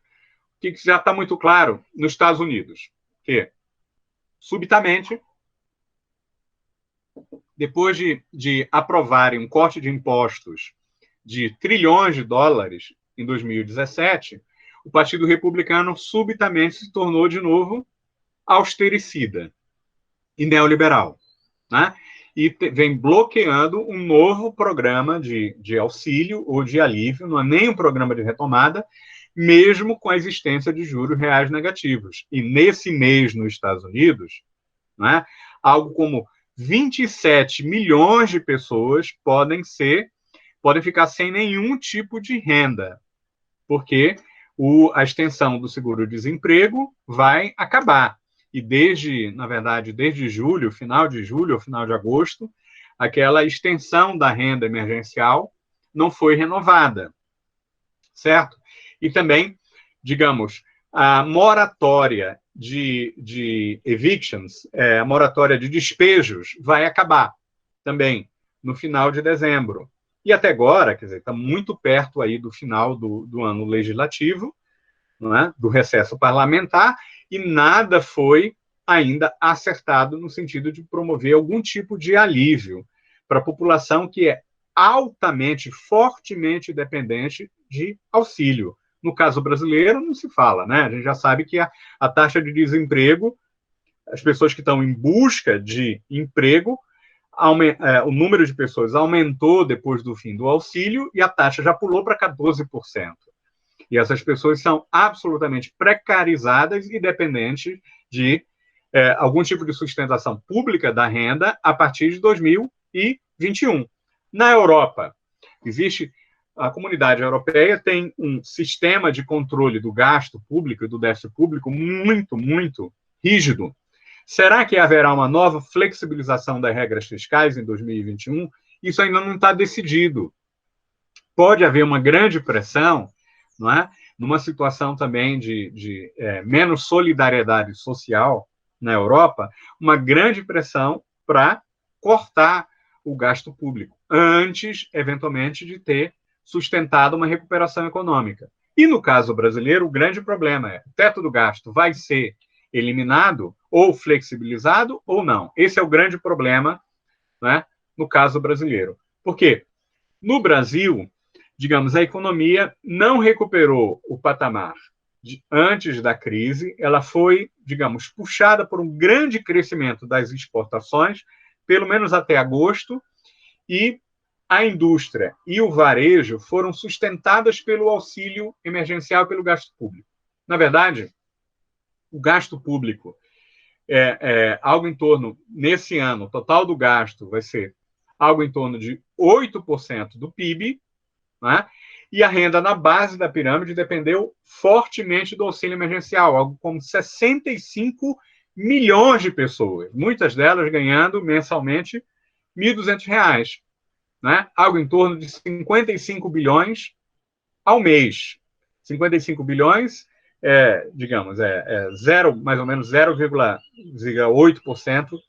[SPEAKER 1] O que já está muito claro nos Estados Unidos? Que, subitamente, depois de aprovarem um corte de impostos de trilhões de dólares em 2017, o Partido Republicano subitamente se tornou de novo austericida e neoliberal, né? E vem bloqueando um novo programa de auxílio ou de alívio, não é nem um programa de retomada, mesmo com a existência de juros reais negativos. E nesse mês, nos Estados Unidos, né, algo como 27 milhões de pessoas podem ficar sem nenhum tipo de renda, porque a extensão do seguro-desemprego vai acabar. E na verdade, desde julho, final de julho ou final de agosto, aquela extensão da renda emergencial não foi renovada, certo? E também, digamos, a moratória de evictions, a moratória de despejos, vai acabar também no final de dezembro. E até agora, quer dizer, está muito perto aí do final do ano legislativo, não é? Do recesso parlamentar, e nada foi ainda acertado no sentido de promover algum tipo de alívio para a população que é altamente, fortemente dependente de auxílio. No caso brasileiro, não se fala, né? A gente já sabe que a taxa de desemprego, as pessoas que estão em busca de emprego, o número de pessoas aumentou depois do fim do auxílio e a taxa já pulou para 14%. E essas pessoas são absolutamente precarizadas e dependentes de algum tipo de sustentação pública da renda a partir de 2021. Na Europa, a Comunidade Europeia tem um sistema de controle do gasto público e do déficit público muito, muito rígido. Será que haverá uma nova flexibilização das regras fiscais em 2021 isso ainda não está decidido. Pode haver uma grande pressão, não é? Numa situação também de menos solidariedade social na Europa, uma grande pressão para cortar o gasto público, antes, eventualmente, de ter sustentado uma recuperação econômica. E, no caso brasileiro, o grande problema é o teto do gasto vai ser eliminado ou flexibilizado ou não. Esse é o grande problema, né, no caso brasileiro. Por quê? No Brasil, digamos, a economia não recuperou o patamar antes da crise, ela foi, digamos, puxada por um grande crescimento das exportações, pelo menos até agosto, e a indústria e o varejo foram sustentadas pelo auxílio emergencial e pelo gasto público. Na verdade, o gasto público algo em torno, nesse ano, o total do gasto vai ser algo em torno de 8% do PIB, né? E a renda na base da pirâmide dependeu fortemente do auxílio emergencial, algo como 65 milhões de pessoas, muitas delas ganhando mensalmente R$ 1.200, né? Algo em torno de 55 bilhões ao mês. 55 bilhões, digamos, zero, mais ou menos 0,8%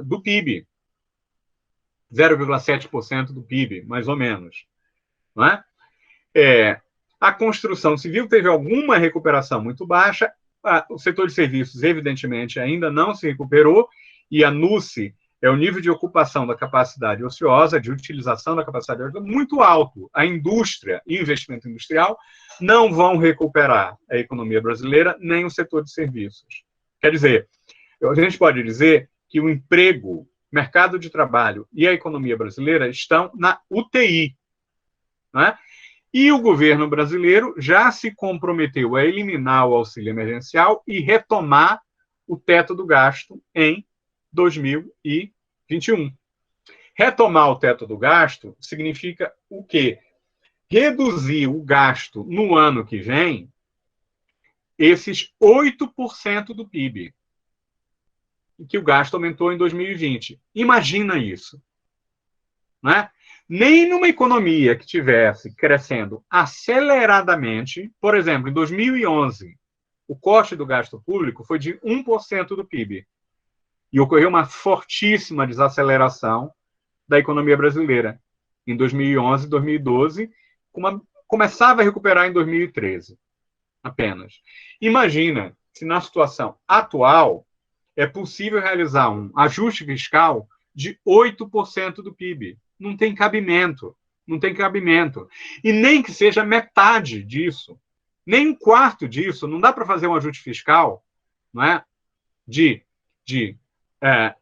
[SPEAKER 1] do PIB. 0,7% do PIB, mais ou menos. Não é? A construção civil teve alguma recuperação muito baixa, o setor de serviços, evidentemente, ainda não se recuperou, e a NUCE é o nível de ocupação da capacidade ociosa, de utilização da capacidade ociosa, muito alto. A indústria e o investimento industrial não vão recuperar a economia brasileira, nem o setor de serviços. Quer dizer, a gente pode dizer que o emprego, mercado de trabalho e a economia brasileira estão na UTI, né? E o governo brasileiro já se comprometeu a eliminar o auxílio emergencial e retomar o teto do gasto em 2021. Retomar o teto do gasto significa o quê? Reduzir o gasto no ano que vem, esses 8% do PIB, que o gasto aumentou em 2020. Imagina isso. Né? Nem numa economia que tivesse crescendo aceleradamente, por exemplo, em 2011, o corte do gasto público foi de 1% do PIB. E ocorreu uma fortíssima desaceleração da economia brasileira em 2011, 2012, começava a recuperar em 2013, apenas. Imagina se na situação atual é possível realizar um ajuste fiscal de 8% do PIB. Não tem cabimento. Não tem cabimento. E nem que seja metade disso, nem um quarto disso, não dá para fazer um ajuste fiscal, não é? de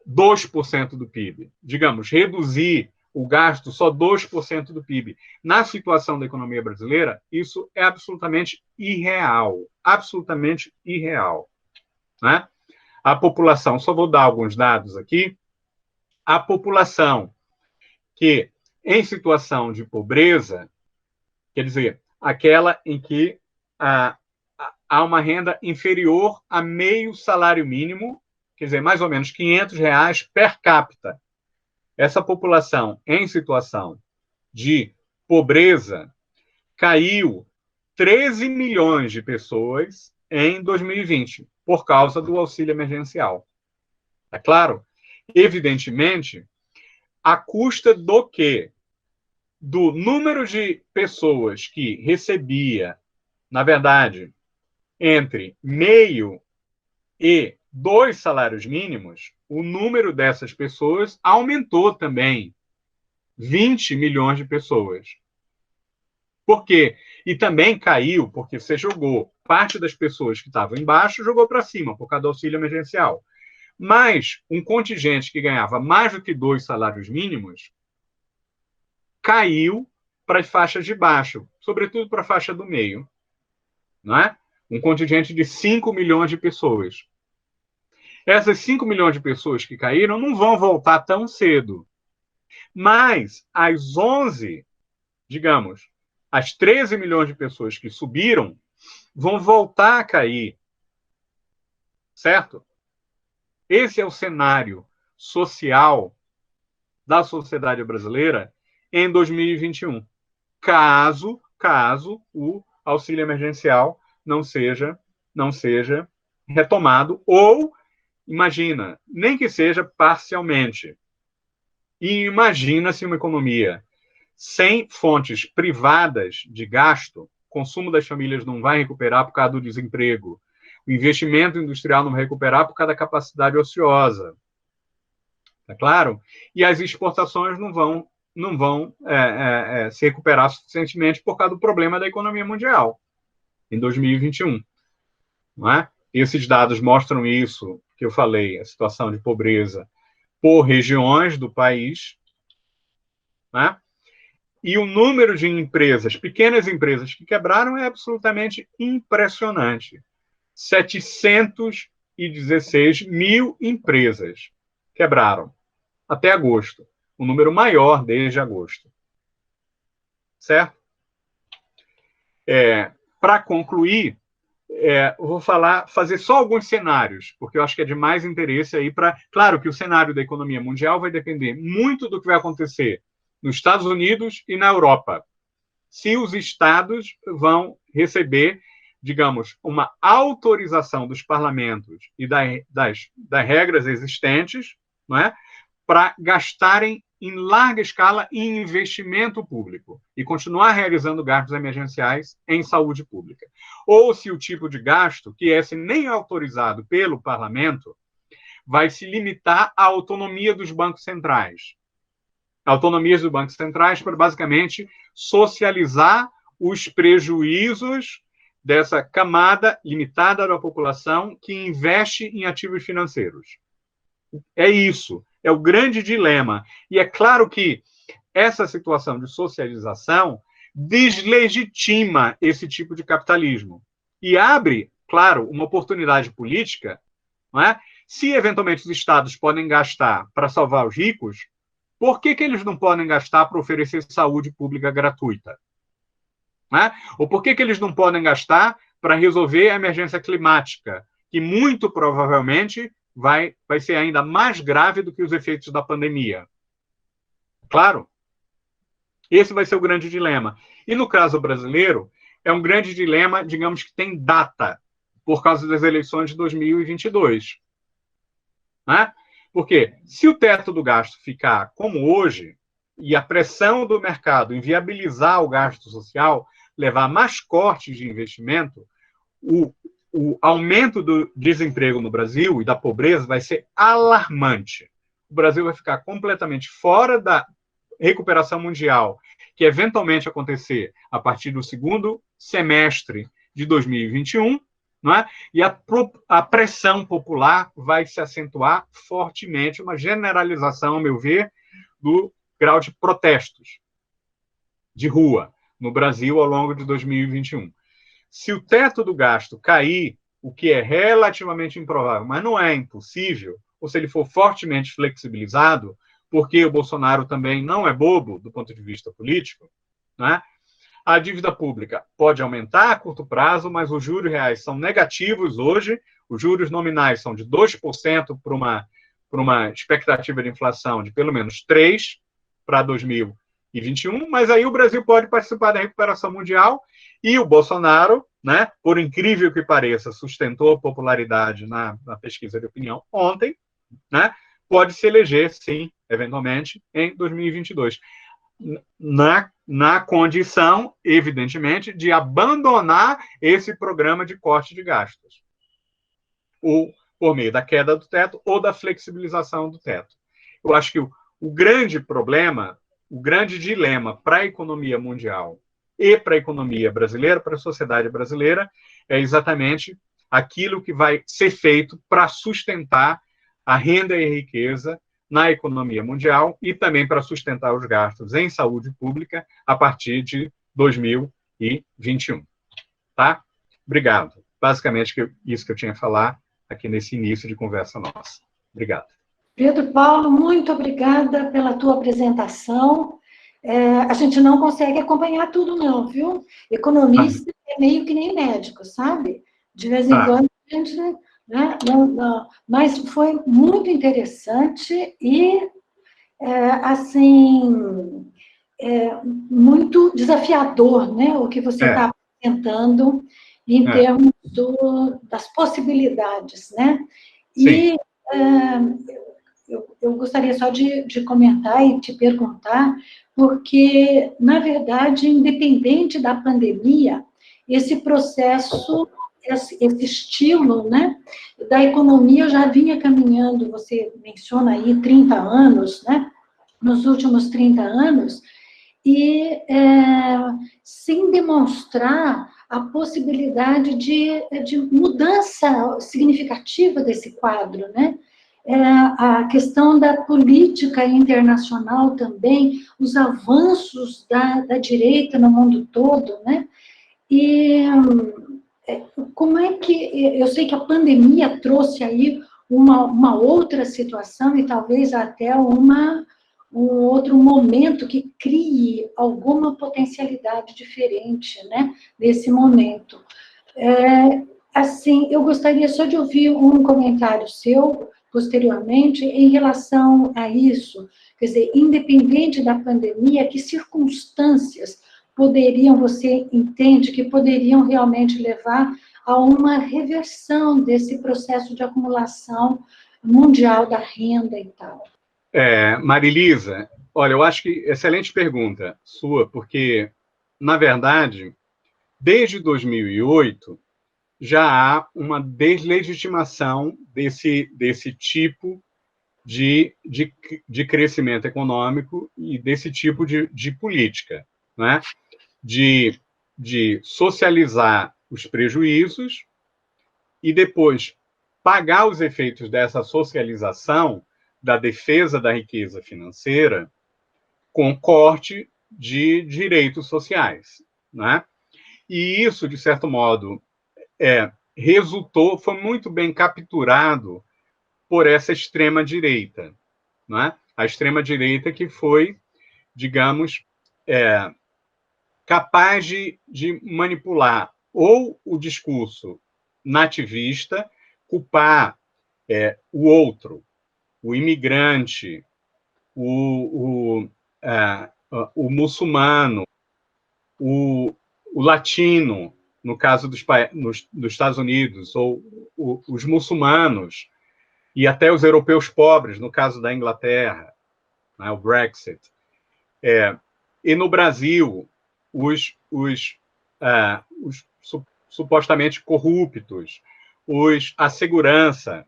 [SPEAKER 1] 2% do PIB. Digamos, reduzir o gasto só 2% do PIB. Na situação da economia brasileira, isso é absolutamente irreal. Absolutamente irreal. Né? A população, só vou dar alguns dados aqui, a população que, em situação de pobreza, quer dizer, aquela em que há uma renda inferior a meio salário mínimo, quer dizer, mais ou menos R$ 500 per capita. Essa população em situação de pobreza caiu 13 milhões de pessoas em 2020, por causa do auxílio emergencial. É claro? Evidentemente, à custa do quê? Do número de pessoas que recebia, na verdade, entre meio e 2 salários mínimos, o número dessas pessoas aumentou também. 20 milhões de pessoas. Por quê? E também caiu, porque você jogou parte das pessoas que estavam embaixo, jogou para cima, por causa do auxílio emergencial. Mas um contingente que ganhava mais do que 2 salários mínimos caiu para as faixas de baixo, sobretudo para a faixa do meio. Não é? Um contingente de 5 milhões de pessoas. Essas 5 milhões de pessoas que caíram não vão voltar tão cedo. Mas as 11, digamos, as 13 milhões de pessoas que subiram vão voltar a cair. Certo? Esse é o cenário social da sociedade brasileira em 2021, caso o auxílio emergencial não seja retomado, ou, imagina, nem que seja parcialmente. E imagina-se uma economia sem fontes privadas de gasto, o consumo das famílias não vai recuperar por causa do desemprego, o investimento industrial não vai recuperar por causa da capacidade ociosa, tá claro? E as exportações não vão se recuperar suficientemente por causa do problema da economia mundial em 2021, não é? Esses dados mostram isso que eu falei, a situação de pobreza por regiões do país, né? E o número de empresas, pequenas empresas que quebraram é absolutamente impressionante. 716 mil empresas quebraram até agosto, o número maior desde agosto. Certo? Para concluir, eu vou fazer só alguns cenários, porque eu acho que é de mais interesse aí para... Claro que o cenário da economia mundial vai depender muito do que vai acontecer nos Estados Unidos e na Europa. Se os estados vão receber, digamos, uma autorização dos parlamentos e das regras existentes, não é, para gastarem em larga escala em investimento público e continuar realizando gastos emergenciais em saúde pública. Ou se o tipo de gasto, que é nem autorizado pelo parlamento, vai se limitar à autonomia dos bancos centrais. Autonomias dos bancos centrais para, basicamente, socializar os prejuízos dessa camada limitada da população que investe em ativos financeiros. É isso, é o grande dilema. E é claro que essa situação de socialização deslegitima esse tipo de capitalismo e abre, claro, uma oportunidade política, não é? Se, eventualmente, os estados podem gastar para salvar os ricos, por que eles não podem gastar para oferecer saúde pública gratuita? Né? Ou por que eles não podem gastar para resolver a emergência climática, que muito provavelmente vai ser ainda mais grave do que os efeitos da pandemia? Claro, esse vai ser o grande dilema. E no caso brasileiro, é um grande dilema, digamos, que tem data, por causa das eleições de 2022. Né? Porque se o teto do gasto ficar como hoje, e a pressão do mercado inviabilizar o gasto social, levar a mais cortes de investimento, o aumento do desemprego no Brasil e da pobreza vai ser alarmante. O Brasil vai ficar completamente fora da recuperação mundial, que eventualmente acontecer a partir do segundo semestre de 2021, não é? E a pressão popular vai se acentuar fortemente, uma generalização, ao meu ver, do grau de protestos de rua no Brasil ao longo de 2021. Se o teto do gasto cair, o que é relativamente improvável, mas não é impossível, ou se ele for fortemente flexibilizado, porque o Bolsonaro também não é bobo do ponto de vista político, né? A dívida pública pode aumentar a curto prazo, mas os juros reais são negativos hoje, os juros nominais são de 2% para uma expectativa de inflação de pelo menos 3% para 2021, mas aí o Brasil pode participar da recuperação mundial e o Bolsonaro, né, por incrível que pareça, sustentou a popularidade na pesquisa de opinião ontem, né, pode se eleger, sim, eventualmente, em 2022. Na condição, evidentemente, de abandonar esse programa de corte de gastos, ou por meio da queda do teto ou da flexibilização do teto. Eu acho que o grande problema, o grande dilema para a economia mundial e para a economia brasileira, para a sociedade brasileira, é exatamente aquilo que vai ser feito para sustentar a renda e a riqueza na economia mundial e também para sustentar os gastos em saúde pública a partir de 2021. Tá? Obrigado. Basicamente, isso que eu tinha a falar aqui nesse início de conversa nossa. Obrigado.
[SPEAKER 2] Pedro Paulo, muito obrigada pela tua apresentação. A gente não consegue acompanhar tudo, não, viu? Economista é meio que nem médico, sabe? De vez em quando a gente... Né? Não, mas foi muito interessante e assim, muito desafiador, né? O que você está apresentando em termos das possibilidades, né?
[SPEAKER 1] Sim.
[SPEAKER 2] E eu gostaria só de comentar e te perguntar, porque, na verdade, independente da pandemia, esse processo, esse estilo, né, da economia já vinha caminhando, você menciona aí 30 anos, né, nos últimos 30 anos, e sem demonstrar a possibilidade de mudança significativa desse quadro, né? A questão da política internacional também, os avanços da direita no mundo todo, né? E como é que... Eu sei que a pandemia trouxe aí uma outra situação e talvez até um outro momento que crie alguma potencialidade diferente, né, nesse momento. Assim, eu gostaria só de ouvir um comentário seu, posteriormente, em relação a isso. Quer dizer, independente da pandemia, que circunstâncias você entende que poderiam realmente levar a uma reversão desse processo de acumulação mundial da renda e tal?
[SPEAKER 1] Marilisa, olha, eu acho que excelente pergunta sua, porque, na verdade, desde 2008, já há uma deslegitimação desse tipo de crescimento econômico e desse tipo de política, né? de socializar os prejuízos e depois pagar os efeitos dessa socialização, da defesa da riqueza financeira, com corte de direitos sociais, né? E isso, de certo modo, foi muito bem capturado por essa extrema-direita, né? A extrema-direita que foi, digamos, capaz de manipular ou o discurso nativista, culpar o outro, o imigrante, o muçulmano, o latino, no caso dos Estados Unidos, ou os muçulmanos, e até os europeus pobres, no caso da Inglaterra, né, o Brexit. E no Brasil, os supostamente corruptos, a segurança,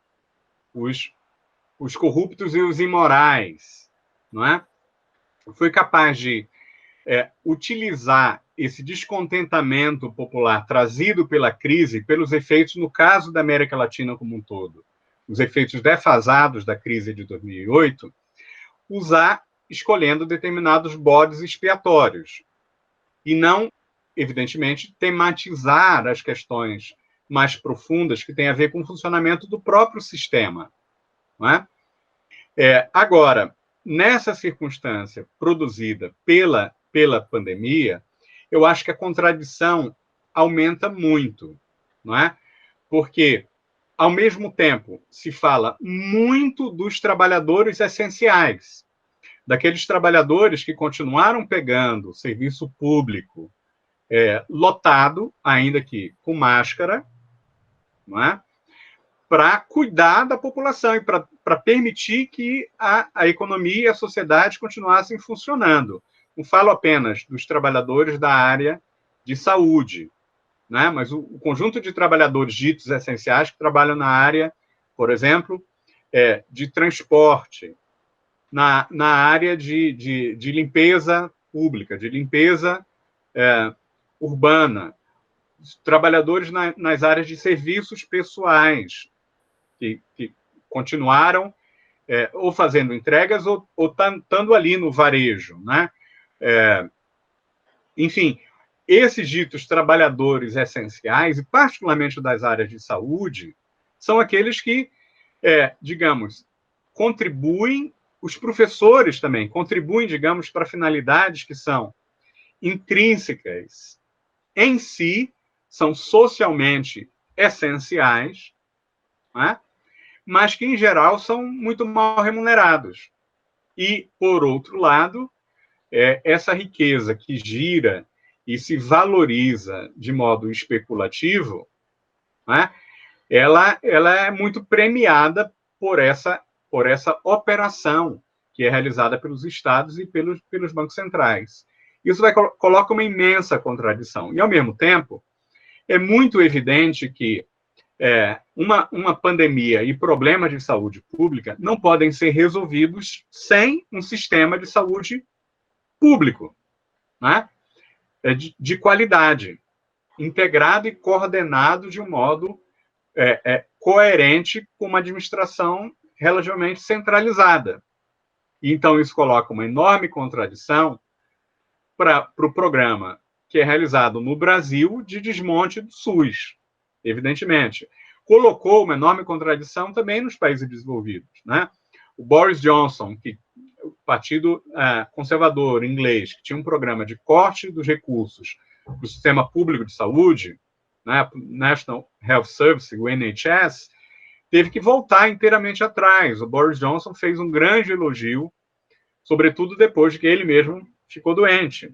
[SPEAKER 1] os corruptos e os imorais, não é? Foi capaz de utilizar esse descontentamento popular trazido pela crise, pelos efeitos, no caso da América Latina como um todo, os efeitos defasados da crise de 2008, escolhendo determinados bodes expiatórios e não, evidentemente, tematizar as questões mais profundas que têm a ver com o funcionamento do próprio sistema. Não é? Agora, nessa circunstância produzida pela pandemia, eu acho que a contradição aumenta muito, não é? Porque, ao mesmo tempo, se fala muito dos trabalhadores essenciais, daqueles trabalhadores que continuaram pegando o serviço público lotado, ainda que com máscara, não é? Para cuidar da população e para permitir que a economia e a sociedade continuassem funcionando. Não falo apenas dos trabalhadores da área de saúde, né? Mas o conjunto de trabalhadores ditos essenciais que trabalham na área, por exemplo, de transporte, na área de limpeza pública, de limpeza urbana, trabalhadores nas áreas de serviços pessoais, que continuaram ou fazendo entregas ou estando ali no varejo, né? Enfim, esses ditos trabalhadores essenciais, e particularmente das áreas de saúde, são aqueles que, digamos, contribuem, os professores também contribuem, digamos, para finalidades que são intrínsecas em si, são socialmente essenciais, né? Mas que, em geral, são muito mal remunerados. E, por outro lado, essa riqueza que gira e se valoriza de modo especulativo, né, ela é muito premiada por essa operação que é realizada pelos estados e pelos bancos centrais. Isso coloca uma imensa contradição. E, ao mesmo tempo, é muito evidente que uma pandemia e problemas de saúde pública não podem ser resolvidos sem um sistema de saúde público, né? De qualidade, integrado e coordenado de um modo coerente com uma administração relativamente centralizada. E, então, isso coloca uma enorme contradição para o programa que é realizado no Brasil de desmonte do SUS, evidentemente. Colocou uma enorme contradição também nos países desenvolvidos, né? O Boris Johnson, o partido conservador inglês, que tinha um programa de corte dos recursos do sistema público de saúde, né, National Health Service, o NHS, teve que voltar inteiramente atrás. O Boris Johnson fez um grande elogio, sobretudo depois de que ele mesmo ficou doente.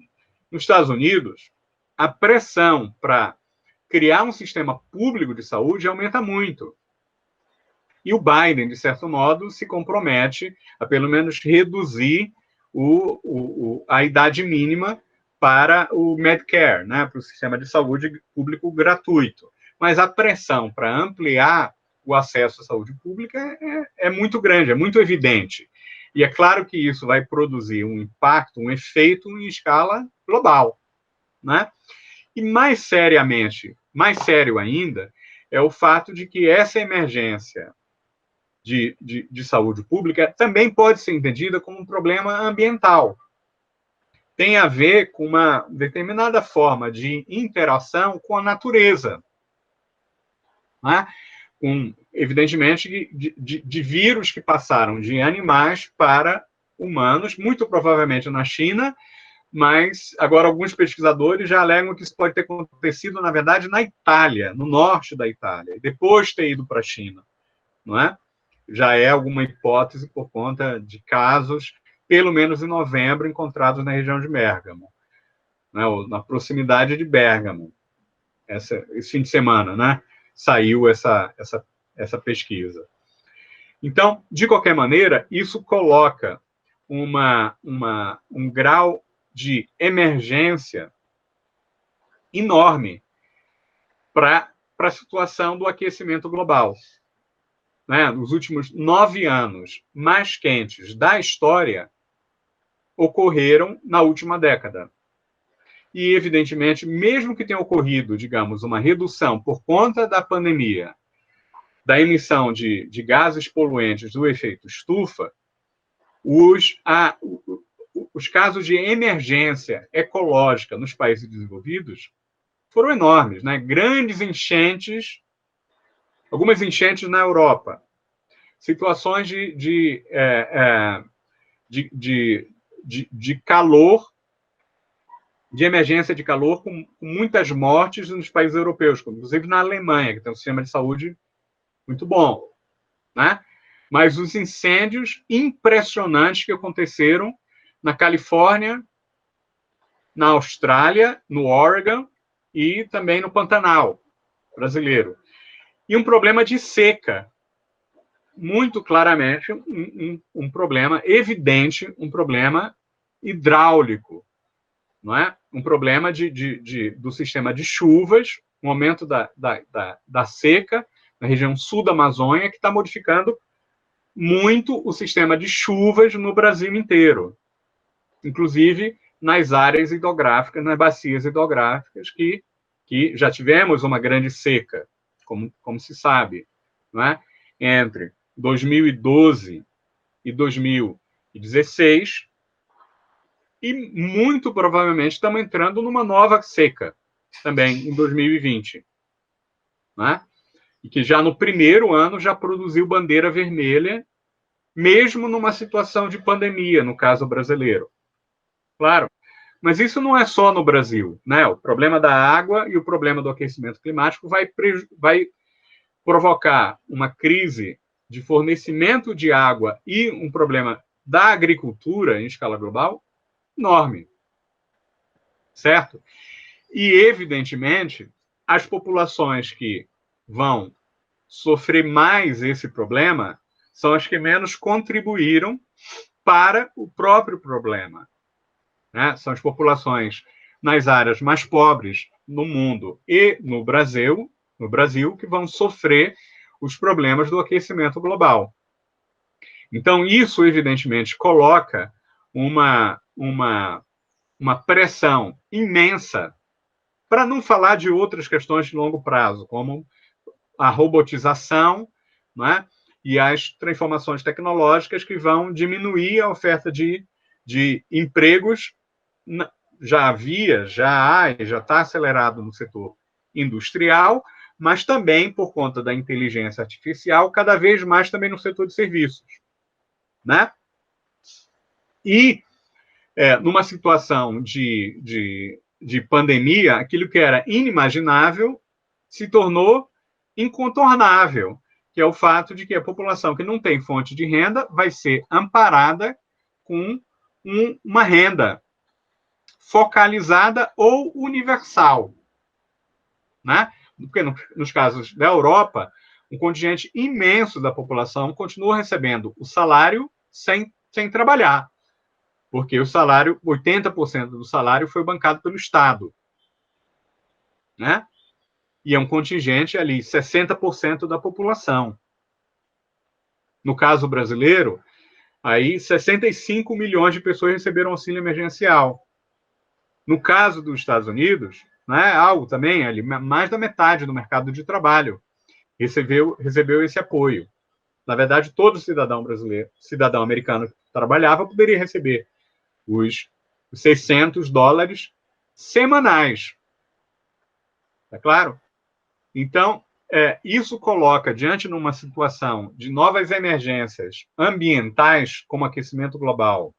[SPEAKER 1] Nos Estados Unidos, a pressão para criar um sistema público de saúde aumenta muito. E o Biden, de certo modo, se compromete a, pelo menos, reduzir a idade mínima para o Medicare, né, para o sistema de saúde público gratuito. Mas a pressão para ampliar o acesso à saúde pública é muito grande, é muito evidente. E é claro que isso vai produzir um impacto, um efeito em escala global, né? E mais sério ainda, é o fato de que essa emergência de saúde pública também pode ser entendida como um problema ambiental. Tem a ver com uma determinada forma de interação com a natureza, né? Evidentemente, de vírus que passaram de animais para humanos, muito provavelmente na China, mas agora alguns pesquisadores já alegam que isso pode ter acontecido, na verdade, na Itália, no norte da Itália, e depois ter ido para a China, não é? Já é alguma hipótese por conta de casos, pelo menos em novembro, encontrados na região de Bérgamo, né, ou na proximidade de Bérgamo. Esse fim de semana, né, saiu essa pesquisa. Então, de qualquer maneira, isso coloca um grau de emergência enorme para a situação do aquecimento global. Né? Os últimos 9 anos mais quentes da história ocorreram na última década. E, evidentemente, mesmo que tenha ocorrido, digamos, uma redução por conta da pandemia, da emissão de gases poluentes do efeito estufa, os casos de emergência ecológica nos países desenvolvidos foram enormes, né? Grandes enchentes, algumas enchentes na Europa, situações de calor, de emergência de calor, com muitas mortes nos países europeus, inclusive na Alemanha, que tem um sistema de saúde muito bom, né? Mas os incêndios impressionantes que aconteceram na Califórnia, na Austrália, no Oregon e também no Pantanal brasileiro. E um problema de seca, muito claramente um problema evidente, um problema hidráulico, não é? Um problema do sistema de chuvas, um aumento da seca na região sul da Amazônia, que está modificando muito o sistema de chuvas no Brasil inteiro, inclusive nas áreas hidrográficas, nas bacias hidrográficas, que já tivemos uma grande seca, como se sabe, não é? Entre 2012 e 2016, e muito provavelmente estamos entrando numa nova seca também em 2020, né? E que já no primeiro ano já produziu bandeira vermelha, mesmo numa situação de pandemia, no caso brasileiro. Claro, mas isso não é só no Brasil, né? O problema da água e o problema do aquecimento climático vai provocar uma crise de fornecimento de água e um problema da agricultura em escala global enorme, certo? E, evidentemente, as populações que vão sofrer mais esse problema são as que menos contribuíram para o próprio problema, né? São as populações nas áreas mais pobres no mundo e no Brasil, que vão sofrer os problemas do aquecimento global. Então, isso, evidentemente, coloca uma pressão imensa, para não falar de outras questões de longo prazo, como a robotização, né, e as transformações tecnológicas que vão diminuir a oferta de empregos. Já há e já está acelerado no setor industrial, mas também por conta da inteligência artificial, cada vez mais também no setor de serviços, né? E numa situação de pandemia, aquilo que era inimaginável se tornou incontornável, que é o fato de que a população que não tem fonte de renda vai ser amparada com uma renda focalizada ou universal, né? Porque nos casos da Europa, um contingente imenso da população continua recebendo o salário sem trabalhar, porque o salário, 80% do salário foi bancado pelo Estado, né? E é um contingente ali, 60% da população. No caso brasileiro, aí 65 milhões de pessoas receberam auxílio emergencial. No caso dos Estados Unidos, né, algo também ali, mais da metade do mercado de trabalho recebeu esse apoio. Na verdade, todo cidadão brasileiro, cidadão americano que trabalhava, poderia receber os $600 semanais. Tá claro? Então, isso coloca diante de uma situação de novas emergências ambientais, como aquecimento global,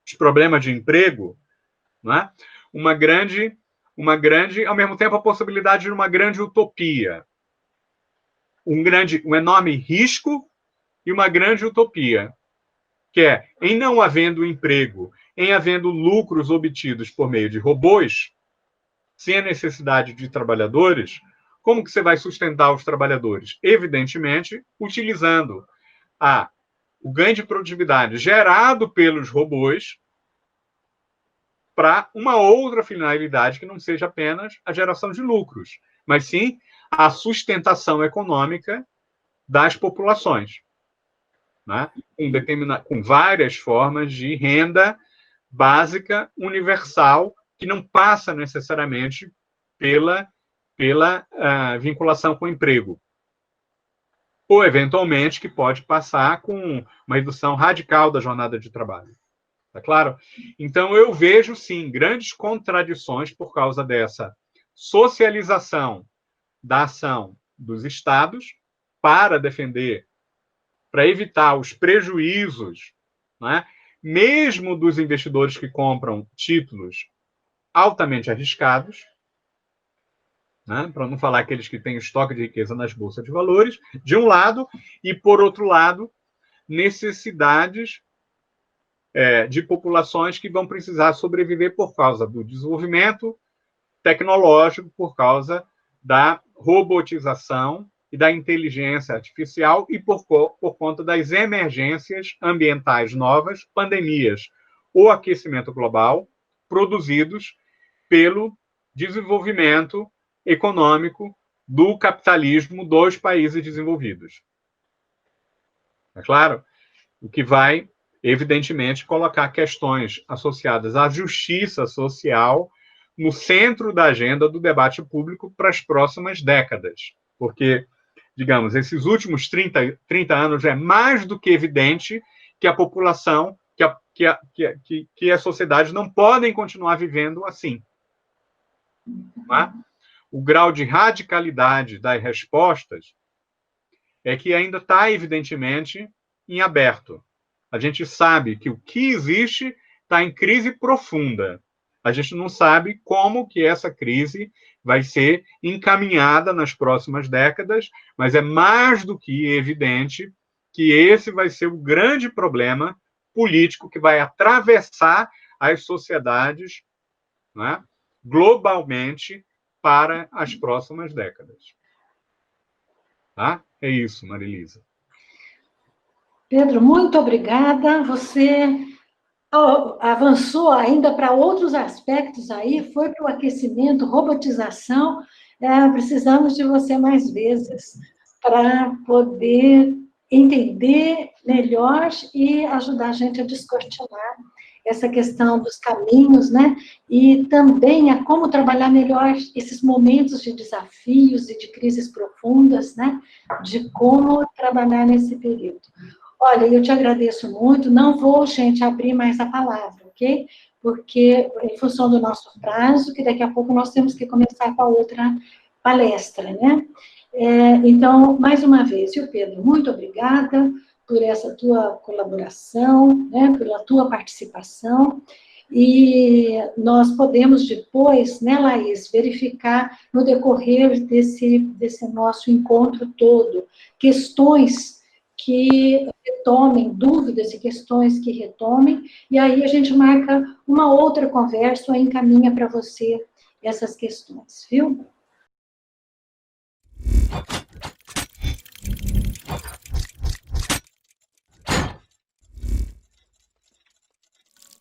[SPEAKER 1] os problemas de emprego, né? uma grande, ao mesmo tempo, a possibilidade de uma grande utopia. Um enorme risco e uma grande utopia, que é, em não havendo emprego, em havendo lucros obtidos por meio de robôs, sem a necessidade de trabalhadores, como que você vai sustentar os trabalhadores? Evidentemente, utilizando o ganho de produtividade gerado pelos robôs para uma outra finalidade que não seja apenas a geração de lucros, mas sim a sustentação econômica das populações, né? Com várias formas de renda básica universal que não passa necessariamente pela vinculação com o emprego. Ou, eventualmente, que pode passar com uma redução radical da jornada de trabalho. Tá claro? Então, eu vejo, sim, grandes contradições por causa dessa socialização da ação dos estados para evitar os prejuízos, né, mesmo dos investidores que compram títulos altamente arriscados, né, para não falar aqueles que têm estoque de riqueza nas bolsas de valores, de um lado, e, por outro lado, necessidades de populações que vão precisar sobreviver por causa do desenvolvimento tecnológico, por causa da robotização e da inteligência artificial e por conta das emergências ambientais novas, pandemias ou aquecimento global, produzidos pelo desenvolvimento econômico do capitalismo dos países desenvolvidos. É claro? O que vai, evidentemente, colocar questões associadas à justiça social no centro da agenda do debate público para as próximas décadas. Porque, digamos, esses últimos 30 anos é mais do que evidente que a população, que a sociedade não podem continuar vivendo assim. Não é? O grau de radicalidade das respostas é que ainda está, evidentemente, em aberto. A gente sabe que o que existe está em crise profunda. A gente não sabe como que essa crise vai ser encaminhada nas próximas décadas, mas é mais do que evidente que esse vai ser o grande problema político que vai atravessar as sociedades, né, globalmente para as próximas décadas. Tá? É isso, Marilisa.
[SPEAKER 2] Pedro, muito obrigada. Você avançou ainda para outros aspectos aí, foi para o aquecimento, robotização. Precisamos de você mais vezes para poder entender melhor e ajudar a gente a descortinar essa questão dos caminhos, né? E também a como trabalhar melhor esses momentos de desafios e de crises profundas, né? De como trabalhar nesse período. Olha, eu te agradeço muito, não vou, gente, abrir mais a palavra, ok? Porque, em função do nosso prazo, que daqui a pouco nós temos que começar com a outra palestra, né? Então, mais uma vez, viu, Pedro, muito obrigada por essa tua colaboração, né, pela tua participação, e nós podemos depois, né, Laís, verificar no decorrer desse nosso encontro todo, questões que retomem, dúvidas e questões que retomem, e aí a gente marca uma outra conversa ou encaminha para você essas questões, viu?